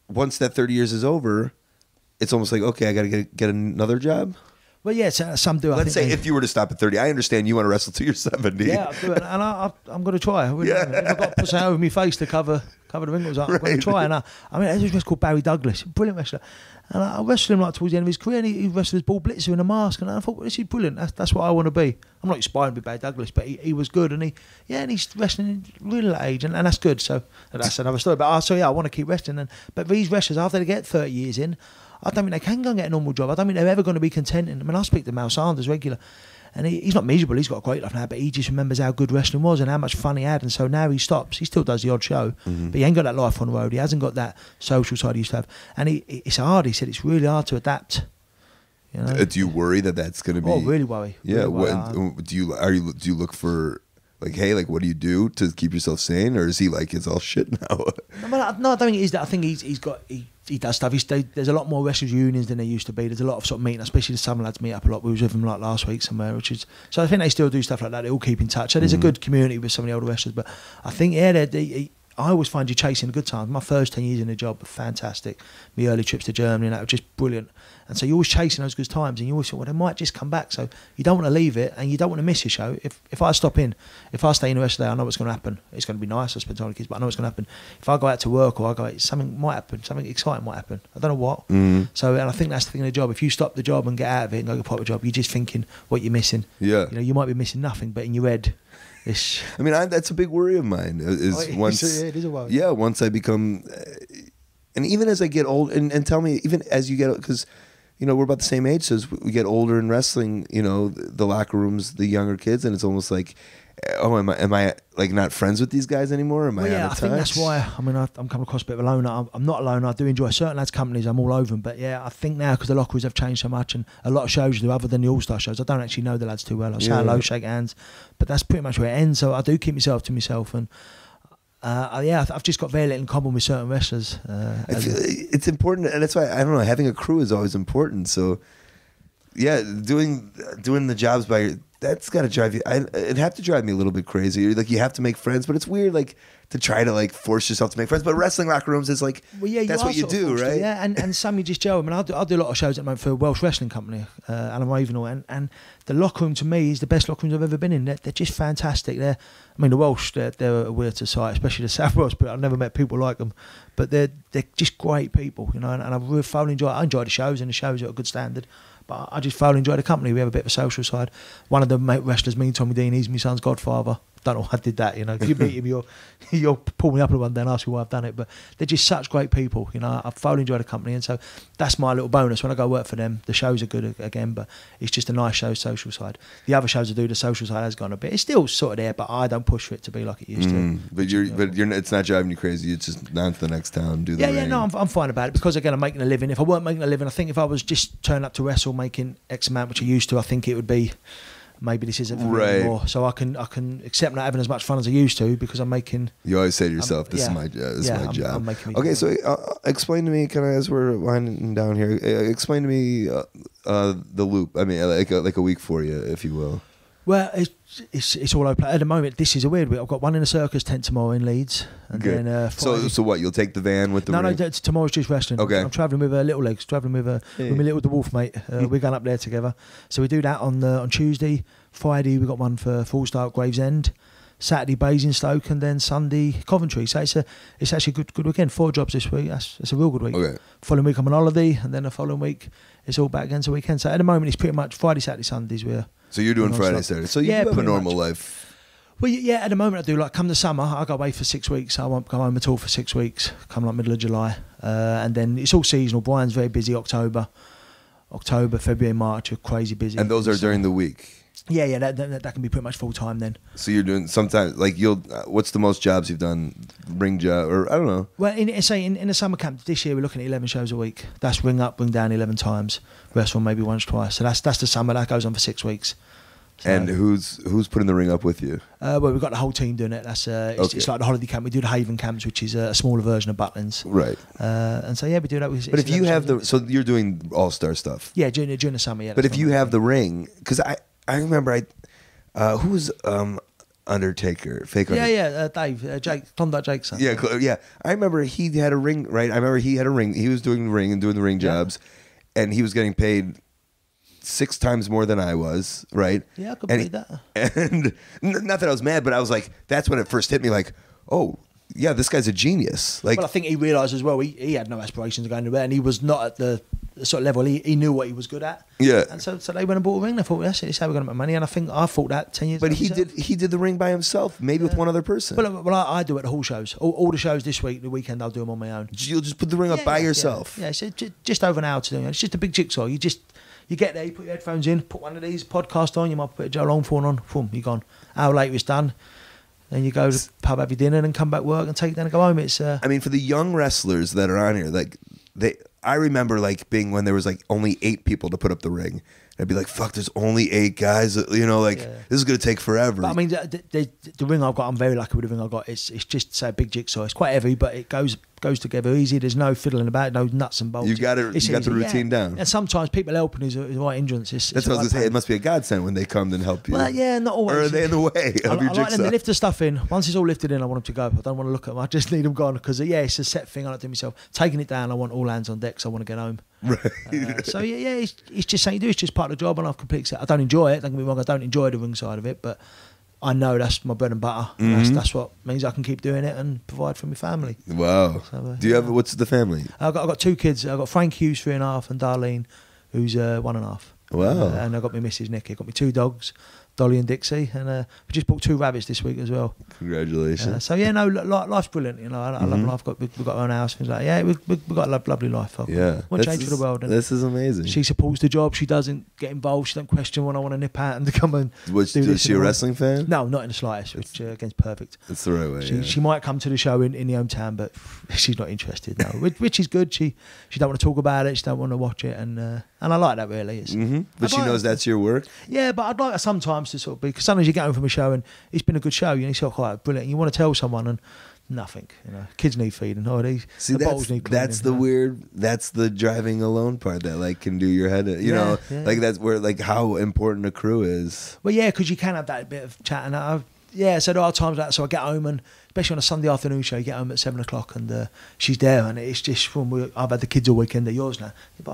once that 30 years is over, it's almost like, okay, I got to get another job.
Well, yeah, some do.
Let's say if you were to stop at 30, I understand you want to wrestle till you're 70.
Yeah, I'll do it, and I'm going to try. If I've got to put something over my face to cover the wrinkles, I'm going to try. And there's a wrestler called Barry Douglas, brilliant wrestler. And I wrestled him like towards the end of his career, and he wrestled as Bull Blitzer in a mask. And I thought, well, this is brilliant. That's what I want to be. I'm not inspired by Barry Douglas, but he was good, and he's wrestling really at age, and that's good. So that's another story. But I want to keep wrestling. But these wrestlers, after they get 30 years in, I don't think they can go and get a normal job. I don't think they're ever going to be contented. I mean, I speak to Mal Sanders regular, and he's not miserable. He's got a great life now, but he just remembers how good wrestling was and how much fun he had. And so now he stops. He still does the odd show, but he ain't got that life on the road. He hasn't got that social side he used to have. And it's hard. He said it's really hard to adapt. You know?
Do you worry that that's going to be?
Oh, really worry.
Yeah.
Really
do you look for? Like, hey, like, what do you do to keep yourself sane? Or is he like, it's all shit now?
No, I don't think it is that. I think he does stuff. There's a lot more wrestlers' unions than there used to be. There's a lot of sort of meeting, especially the summer lads meet up a lot. We was with them like last week somewhere, so I think they still do stuff like that. They all keep in touch. So there's a good community with some of the older wrestlers. But I think, I always find you chasing the good times. My first 10 years in the job were fantastic. My early trips to Germany and that were just brilliant. And so you're always chasing those good times, and you always think, well, they might just come back. So you don't want to leave it, and you don't want to miss your show. If I stay in the rest of the day, I know what's going to happen. It's going to be nice. I spend time with the kids, but I know what's going to happen. If I go out to work or I go out, something might happen. Something exciting might happen. I don't know what. So, and I think that's the thing in the job. If you stop the job and get out of it and go to a proper job, you're just thinking what you're missing.
Yeah.
You might be missing nothing, but in your head,
that's a big worry of mine. Once I become, and even as I get old, and tell me, even as you get, because we're about the same age, so as we get older in wrestling, the locker rooms, the younger kids, and it's almost like, oh, am I like not friends with these guys anymore? Am I out of touch?
I think that's why. I'm coming across a bit of a loner. I'm not a loner. I do enjoy certain lads' companies. I'm all over them. But yeah, I think now because the locker rooms have changed so much, and a lot of shows do other than the All-Star shows. I don't actually know the lads too well. I say hello, shake hands, but that's pretty much where it ends. So I do keep myself to myself, and I've just got very little in common with certain wrestlers.
I feel it's important, and that's why I don't know. Having a crew is always important. So yeah, doing the jobs that's got to drive you. It'd have to drive me a little bit crazy. Like you have to make friends, but it's weird, like to try to like force yourself to make friends. But wrestling locker rooms is like, that's what you do, right?
Yeah, and some you just gel. I mean, I do a lot of shows at the moment for a Welsh wrestling company, Alan Ravenall, and the locker room to me is the best locker rooms I've ever been in. They're just fantastic. The Welsh, they're a weird sight, especially the South Welsh. But I've never met people like them. But they're just great people, and I really thoroughly enjoy it. I enjoy the shows, and the shows are at a good standard. But I just thoroughly enjoy the company. We have a bit of a social side. One of the wrestlers, me and Tommy Dean, he's my son's godfather. Don't know why I did that, If you meet him, you'll pull me up one day and ask me why I've done it. But they're just such great people, I thoroughly enjoy the company, and so that's my little bonus when I go work for them. The shows are good again, but it's just a nice show, social side. The other shows I do, the social side has gone a bit. It's still sort of there, but I don't push for it to be like it used to.
But you're it's not driving you crazy. It's just down to the next town, do the ring.
Yeah, no, I'm fine about it because again, I'm making a living. If I weren't making a living, I think if I was just turning up to wrestle, making X amount, which I used to, I think it would be. Maybe this isn't for me anymore. So I can accept not having as much fun as I used to because I'm making. You
always say to yourself, "This is my job."
I'm making
okay, so explain to me, kind of as we're winding down here. Explain to me the loop. I mean, like a week for you, if you will.
Well, it's all open at the moment. This is a weird week. I've got one in a circus tent tomorrow in Leeds, and then
so what? You'll take the van with the ring?
No, tomorrow's just wrestling.
Okay,
I'm travelling with Little Legs, travelling with my little dwarf mate. We're going up there together. So we do that on Tuesday. Friday we got one for Full Start Gravesend. Saturday Basingstoke, and then Sunday Coventry. So it's actually a good weekend. 4 jobs this week. That's a real good week.
Okay.
Following week I'm on holiday, and then the following week it's all back against the weekend. So at the moment it's pretty much Friday, Saturday, Sundays. So you're doing
Friday, Saturday. So you have a normal life.
Well, yeah. At the moment I do. Like come the summer, I go away for 6 weeks. I won't come home at all for 6 weeks. Come like middle of July, and then it's all seasonal. Brian's very busy October. October, February, March are crazy busy.
And those are during the week.
Yeah, that can be pretty much full time then.
So you're doing sometimes like you'll. What's the most jobs you've done? Ring job or I don't know.
Well, in the summer camp this year we're looking at 11 shows a week. That's ring up, ring down 11 times. Wrestle maybe once, twice. So that's the summer. That goes on for 6 weeks. So,
and who's putting the ring up with you?
Well, we've got the whole team doing it. It's like the holiday camp. We do the Haven camps, which is a smaller version of Butlins.
Right.
And so yeah, we do that.
But if you have so you're doing all-star stuff.
Yeah, during the summer. Yeah.
But if you have the ring, because I remember who was Undertaker? Fake Undertaker.
Yeah, Dave, Jake, Klondike Jake's son.
Yeah. I remember he had a ring, right? I remember he had a ring. He was doing the ring and doing the ring jobs, and he was getting paid 6 times more than I was, right?
Yeah, I could believe that.
And not that I was mad, but I was like, that's when it first hit me, like, oh, yeah, this guy's a genius. Like,
well, I think he realised as well he had no aspirations of going anywhere, and he was not at the sort of level. He knew what he was good at.
Yeah.
And so they went and bought a ring. They thought, that's how we're going to make money. And I thought that 10 years
but
ago.
he did the ring by himself, maybe with one other person.
Well, I do it at the hall shows. All the shows this week, the weekend, I'll do them on my own.
You'll just put the ring up by yourself.
Yeah, so just over an hour to do it. It's just a big jigsaw. You get there, you put your headphones in, put one of these podcasts on, you might put a Joe Longthorne on, boom, you're gone. Hour later it's done. Then you go to the pub, have your dinner, and come back work and take it down and go home. It's.
I mean, for the young wrestlers that are on here, like I remember like being when there was like only 8 people to put up the ring. I'd be like, fuck, there's only 8 guys. You know, like this is gonna take forever.
But I mean, the ring I've got, I'm very lucky with the ring I've got. It's just say a big jigsaw. It's quite heavy, but it goes together easy. There's no fiddling about, no nuts and bolts.
You got the routine down.
And sometimes people helping is the right hindrance.
That's what I was gonna say. It must be a godsend when they come and help you.
Well, yeah, not always.
Or are they in the way of your
I like them
jigsaw?
to lift the stuff in. Once it's all lifted in, I want them to go. I don't want to look at them. I just need them gone because it's a set thing. I like to do myself. Taking it down, I want all hands on deck. Because I want to get home.
Right.
So it's just something you do. It's just part of the job, and I've completely. I don't enjoy it. Don't get me wrong. I don't enjoy the ring side of it, but I know that's my bread and butter.
Mm-hmm.
That's what means I can keep doing it and provide for my family.
Wow.
So,
do you have what's the family?
I've got 2 kids. I've got Frank Hughes 3.5 and Darlene, who's 1.5.
Wow.
And I've got my missus Nikki. I've got my 2 dogs, Dolly and Dixie, and we just bought 2 rabbits this week as well.
Congratulations.
So yeah, no, life's brilliant. You know, I love life. We've got our own house, things like that. Yeah, we've got a lovely life.
Yeah,
won't change for the world. And
this is amazing.
she supports the job. She doesn't get involved. She don't question when I want to nip out and to come and.
Was she a wrestling fan?
No, not in the slightest. Which again's perfect.
That's the right way.
She might come to the show in the hometown, but she's not interested. No, which is good. She don't want to talk about it. She don't want to watch it, and I like that really.
But she knows that's your work.
Yeah, but I'd like her sometimes to sort of be, because sometimes you get home from a show and it's been a good show, you know, it's sort of quite brilliant. And you want to tell someone and nothing, you know. Kids need feeding.
See, bottles need cleaning. That's the weird. That's the driving alone part that like can do your head. You know, like that's where like how important a crew is.
Well, yeah, because you can have that bit of chat, and so there are times like that. So I get home, and especially on a Sunday afternoon show, you get home at 7 o'clock, and she's there, and it's just I've had the kids all weekend. They're yours now, but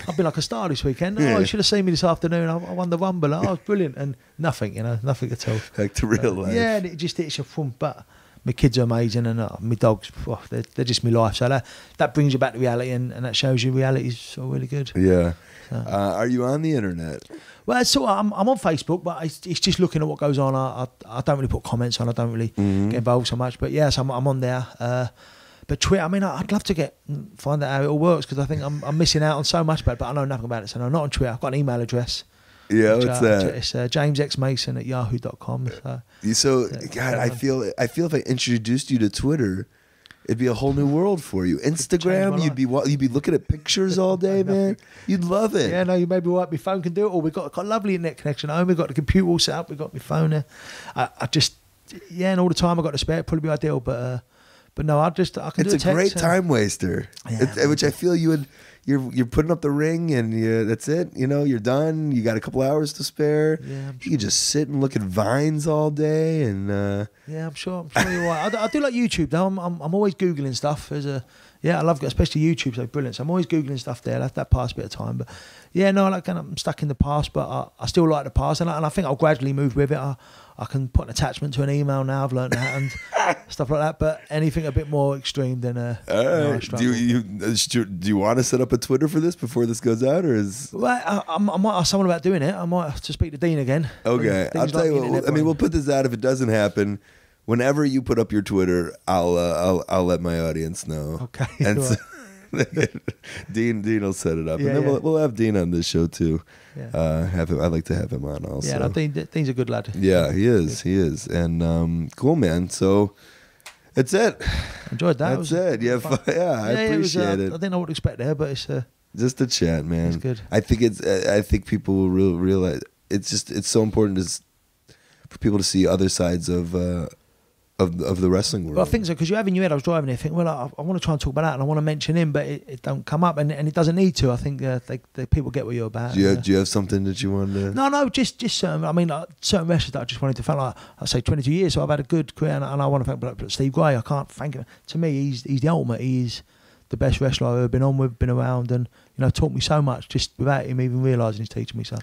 I've been like a star this weekend. Oh, you should have seen me this afternoon. I won the Rumble. Oh, it was brilliant, and nothing, you know, nothing at all.
Like to real life.
Yeah, and it's a fun, but. My kids are amazing, and my dogs, they're just my life. So that brings you back to reality, and that shows you reality is all really good.
Yeah. So. Are you on the internet?
Well, so I'm on Facebook, but it's just looking at what goes on. I don't really put comments on. I don't really get involved so much. But yes, I'm on there. But Twitter, I mean, I'd love to find out how it all works, because I think I'm missing out on so much about it, but I know nothing about it. So no, not on Twitter. I've got an email address.
Yeah, what's that?
It's jamesxmason@yahoo.com.
God, I feel if I introduced you to Twitter, it'd be a whole new world for you. Instagram, you'd be looking at pictures all day, man. You'd love it.
Yeah, no, you maybe right. My phone can do it. Or we've got a lovely internet connection at home. We've got the computer all set up. We've got my phone there. And all the time I've got to spare. It'd probably be ideal, but no, I can do a text.
It's a great time waster, which I feel you would. You're putting up the ring, and that's it. You know, you're done. You got a couple hours to spare. Yeah, you can just sit and look at vines all day, and
yeah, I'm sure you're right. I do like YouTube though. I'm always googling stuff. I love it, especially YouTube. So brilliant. So I'm always googling stuff there. That pass a bit of time, but yeah, no, I'm stuck in the past, but I still like the past, and I think I'll gradually move with it. I can put an attachment to an email now. I've learned that and stuff like that. But anything a bit more extreme than
do you want to set up a Twitter for this before this goes out, or is?
Well, I might ask someone about doing it. I might have to speak to Dean again.
Okay, I'll tell you what. I mean, we'll put this out if it doesn't happen. Whenever you put up your Twitter, I'll let my audience know.
Okay.
And
right.
Dean will set it up,
Yeah,
and then
yeah.
we'll have Dean on this show too.
Yeah.
Have him. I'd like to have him on also.
Yeah, no, Dean's a good lad.
Yeah, he is, and cool, man. So that's it.
Enjoyed that.
That's it. Yeah, I appreciate it.
I didn't know what to expect there, but it's
Just a chat, man.
It's good.
I think people will realize it's so important for people to see other sides of the wrestling world.
Well, I think so, because you have in your head, I was driving here thinking, well, I want to try and talk about that and I want to mention him, but it don't come up, and it doesn't need to. I think the people get what you're about.
Do you have something that you wanted to...
No, just certain, I mean, certain wrestlers that I just wanted to thank, like, I say 22 years, so I've had a good career, and I want to thank like Steve Gray. I can't thank him. To me, he's the ultimate. He is the best wrestler I've ever been on with, been around, and taught me so much just without him even realising he's teaching me. So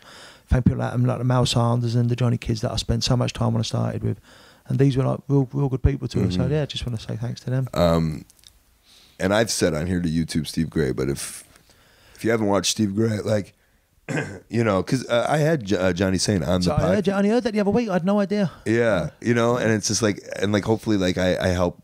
thank people like him, like the Mal Sanders and the Johnny Kids that I spent so much time when I started with. And these were like real good people to us. So yeah, just want to say thanks to them.
And I've said on here to YouTube Steve Gray, but if you haven't watched Steve Gray, like, because I had Johnny Saint on the podcast.
I only heard that the other week. I had no idea.
Yeah, and it's just like, and like hopefully like I help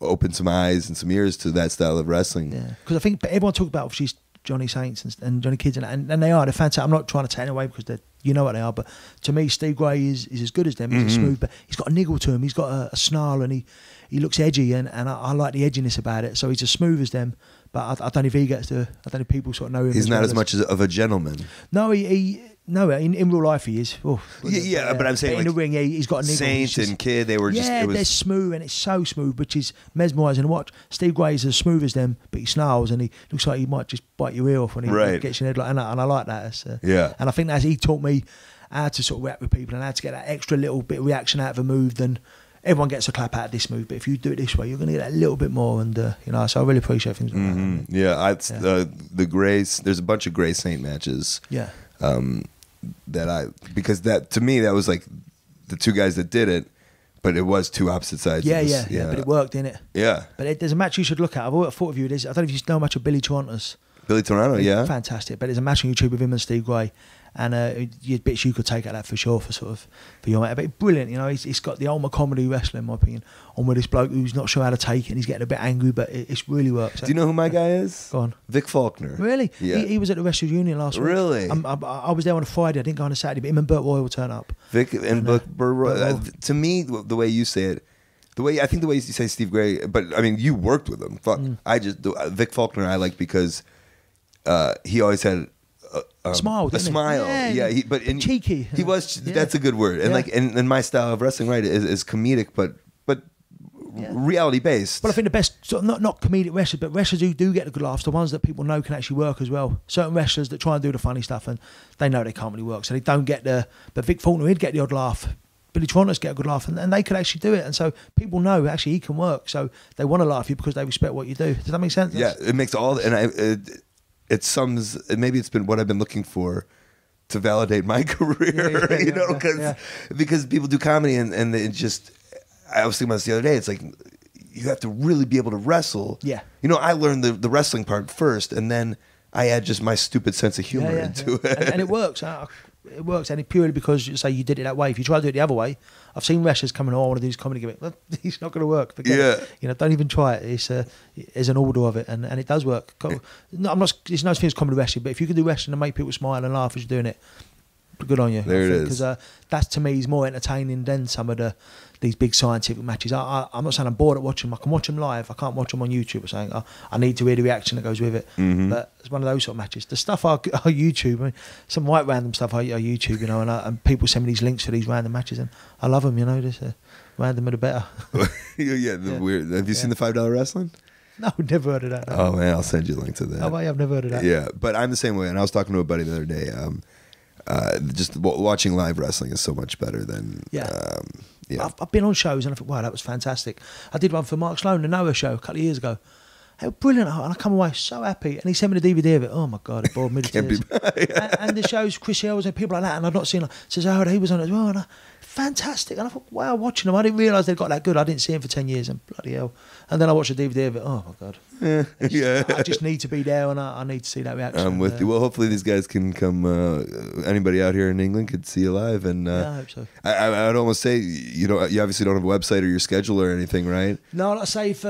open some eyes and some ears to that style of wrestling.
Yeah, because I think everyone talks about obviously Johnny Saints and Johnny Kids, and they're fantastic. I'm not trying to take it away because they're, what they are, but to me, Steve Gray is as good as them. He's smooth, but he's got a niggle to him. He's got a snarl, and he looks edgy, and I like the edginess about it. So he's as smooth as them, but I don't know if he gets to. I don't know if people sort of know him.
He's not as much of a gentleman.
No, no, in real life he is. Oh,
but I'm saying
in
like
the ring, he's got a niggle.
Saint and Kid, they were just
they're smooth, and it's so smooth, which is mesmerising to watch. Steve Gray is as smooth as them, but he snarls, and he looks like he might just bite your ear off when he gets your head, and I like that. And I think he taught me how to sort of react with people and how to get that extra little bit of reaction out of a move. Then everyone gets a clap out of this move, but if you do it this way, you're going to get that little bit more. And so I really appreciate things like that.
Yeah, the Grace. There's a bunch of Gray Saint matches.
Yeah.
Because that to me that was like the two guys that did it, but it was two opposite sides.
Yeah, but it worked, didn't it?
Yeah.
But there's a match you should look at. I've thought of you. I don't know if you know much of Billy Toronto's.
Billy Toronto, yeah.
Fantastic. But there's a match on YouTube with him and Steve Gray. And bits you could take out that for sure for your mate. But brilliant, he's got the ultimate comedy wrestling, in my opinion, on with this bloke who's not sure how to take it and he's getting a bit angry, but it's really works.
Do you know who my guy is?
Go on.
Vic Faulkner.
Really?
Yeah.
He was at the Wrestlers Union last week.
Really?
I was there on a Friday, I didn't go on a Saturday, but him and Burt Royal will turn up.
Vic and Burt Royal. To me, the way you say it, I think the way you say Steve Gray, but I mean, you worked with him. Vic Faulkner I like because he always had
smile,
a smile, yeah.
But cheeky.
He was. That's a good word. And like, and my style of wrestling, right, is comedic, but reality based.
But I think the best, sort of not comedic wrestlers, but wrestlers who do get the good laughs, the ones that people know can actually work as well. Certain wrestlers that try and do the funny stuff, and they know they can't really work, so they don't get the. But Vic Faulkner, he'd get the odd laugh. Billy Toronto's get a good laugh, and they could actually do it, and so people know actually he can work, so they want to laugh at you because they respect what you do. Does that make sense?
Yeah, it makes all, and it sums. Maybe it's been what I've been looking for to validate my career. Because people do comedy and they just. I was thinking about this the other day. It's like you have to really be able to wrestle.
Yeah.
I learned the wrestling part first, and then I add just my stupid sense of humor into it,
and it works. It works, and it purely because you say you did it that way. If you try to do it the other way, I've seen wrestlers coming. I want to do this comedy gimmick. Well, it's not going to work. Forget it. Don't even try it. It's an order of it, and it does work. No, I'm not. It's no thing as comedy wrestling, but if you can do wrestling and make people smile and laugh as you're doing it, good on you.
There it is.
Because that to me is more entertaining than some of these big scientific matches. I'm not saying I'm bored at watching them. I can watch them live. I can't watch them on YouTube. I'm saying I need to hear the reaction that goes with it. But it's one of those sort of matches. The stuff I YouTube, I mean, some white random stuff I YouTube, and people send me these links for these random matches, and I love them. Just random are the better.
Weird. Have you seen the $5 wrestling?
No, never heard of that. No.
Oh man, I'll send you a link to that.
Oh, I've never heard of that.
Yeah, but I'm the same way. And I was talking to a buddy the other day. Just watching live wrestling is so much better than.
I've been on shows and I thought, wow, that was fantastic. I did one for Mark Sloan, the Noah show, a couple of years ago. They were brilliant, and I come away so happy. And he sent me the DVD of it. Oh my God, it bored me to tears. And the shows, Chris Ells and people like that, and I'd not seen. Says, oh, he was on it as well. And fantastic. And I thought, wow, watching them, I didn't realise they got that good. I didn't see them for 10 years, and bloody hell. And then I watched a DVD of it. Oh my God.
Yeah.
I just need to be there, and I need to see that reaction.
I'm with you. Well, hopefully these guys can come. Anybody out here in England could see you live, and
yeah, I hope so.
I'd almost say you obviously don't have a website or your schedule or anything, right?
No, like I say, if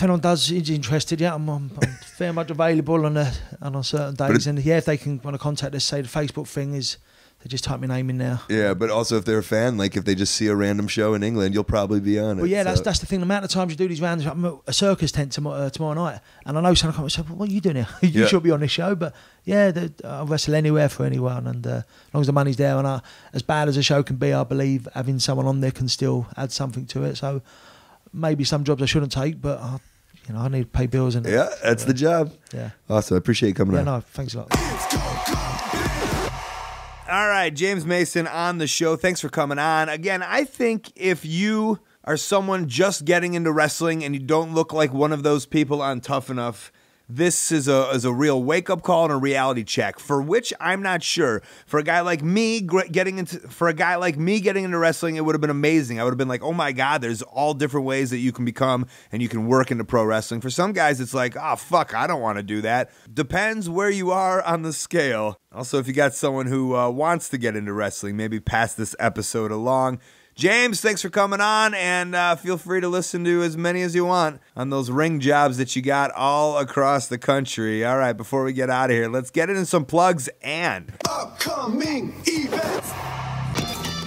anyone is interested, yeah, I'm very much available on certain days, and yeah, if they can want to contact us, say the Facebook thing is. They just type my name in there.
Yeah, but also if they're a fan, like if they just see a random show in England, you'll probably be on it.
Well, yeah, so. that's the thing. The amount of times you do these rounds, I'm at a circus tent tomorrow night, and I know someone comes and says, "What are you doing here? You should be on this show." But yeah, I wrestle anywhere for anyone, and as long as the money's there, and as bad as a show can be, I believe having someone on there can still add something to it. So maybe some jobs I shouldn't take, but I need to pay bills. And
yeah, that's the job.
Yeah,
awesome. I appreciate you coming on.
Yeah, no, thanks a lot.
All right, James Mason on the show. Thanks for coming on. Again, I think if you are someone just getting into wrestling and you don't look like one of those people on Tough Enough, this is a real wake-up call and a reality check, for which I'm not sure. For a guy like me getting into wrestling, it would have been amazing. I would have been like, oh my God, there's all different ways that you can become and you can work into pro wrestling. For some guys, it's like, oh fuck, I don't want to do that. Depends where you are on the scale. Also, if you got someone who wants to get into wrestling, maybe pass this episode along. James, thanks for coming on, and feel free to listen to as many as you want on those ring jobs that you got all across the country. All right, before we get out of here, let's get into some plugs and
upcoming events.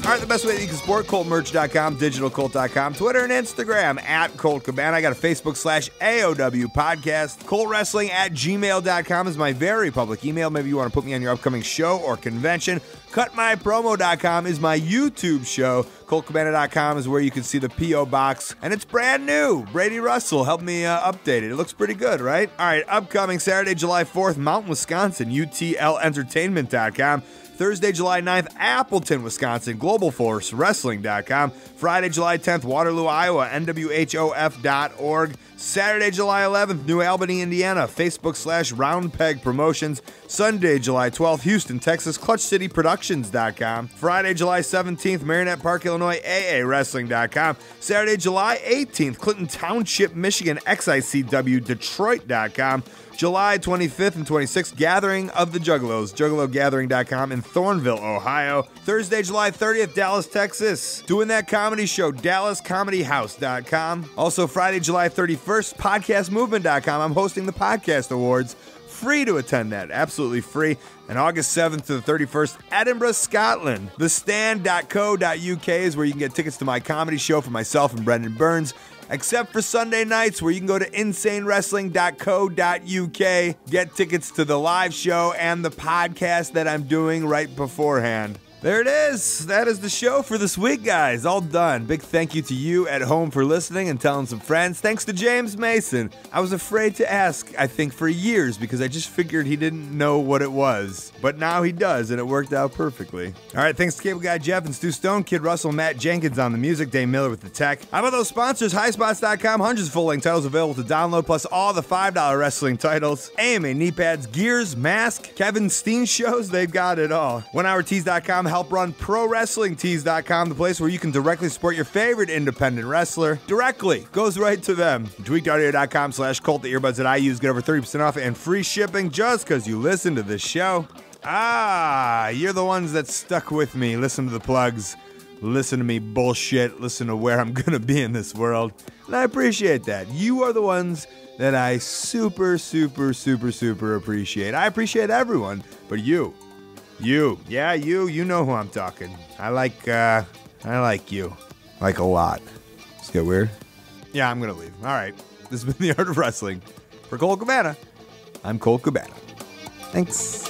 All right, the best way that you can support, ColtMerch.com, DigitalColt.com, Twitter and Instagram at Colt Cabana. I got a Facebook/AOW podcast. ColtWrestling@gmail.com is my very public email. Maybe you want to put me on your upcoming show or convention. CutMyPromo.com is my YouTube show. ColtCabana.com is where you can see the P.O. box. And it's brand new. Brady Russell helped me update it. It looks pretty good, right? All right, upcoming Saturday, July 4th, Mountain, Wisconsin, UTLentertainment.com. Thursday, July 9th, Appleton, Wisconsin, GlobalForceWrestling.com. Friday, July 10th, Waterloo, Iowa, NWHOF.org. Saturday, July 11th, New Albany, Indiana, Facebook/RoundPeg Promotions. Sunday, July 12th, Houston, Texas, ClutchCityProductions.com. Friday, July 17th, Marinette Park, Illinois, AAWrestling.com. Saturday, July 18th, Clinton Township, Michigan, XICW Detroit.com. July 25th and 26th, Gathering of the Juggalos, JuggaloGathering.com in Thornville, Ohio. Thursday, July 30th, Dallas, Texas. Doing That Comedy Show, DallasComedyHouse.com. Also, Friday, July 31st, PodcastMovement.com. I'm hosting the Podcast Awards. Free to attend that, absolutely free. And August 7th to the 31st, Edinburgh, Scotland. TheStand.co.uk is where you can get tickets to my comedy show for myself and Brendan Burns. Except for Sunday nights, where you can go to insanewrestling.co.uk, get tickets to the live show and the podcast that I'm doing right beforehand. There it is. That is the show for this week, guys. All done. Big thank you to you at home for listening and telling some friends. Thanks to James Mason. I was afraid to ask, I think, for years because I just figured he didn't know what it was. But now he does, and it worked out perfectly. All right, thanks to Cable Guy Jeff and Stu Stone, Kid Russell, Matt Jenkins on the music, Dave Miller with the tech. How about those sponsors? HighSpots.com, hundreds of full-length titles available to download, plus all the $5 wrestling titles. AMA, knee pads, gears, mask, Kevin Steen shows, they've got it all. OneHourTees.com, help run ProWrestlingTees.com, the place where you can directly support your favorite independent wrestler. Directly. Goes right to them. TweakedAudio.com/Colt, the earbuds that I use, get over 30% off and free shipping just because you listen to this show. You're the ones that stuck with me. Listen to the plugs. Listen to me bullshit. Listen to where I'm going to be in this world. And I appreciate that. You are the ones that I super, super, super, super appreciate. I appreciate everyone, but you. You know who I'm talking. I like you. Like a lot. Does it get weird? Yeah, I'm gonna leave. All right. This has been The Art of Wrestling. For Colt Cabana, I'm Colt Cabana. Thanks.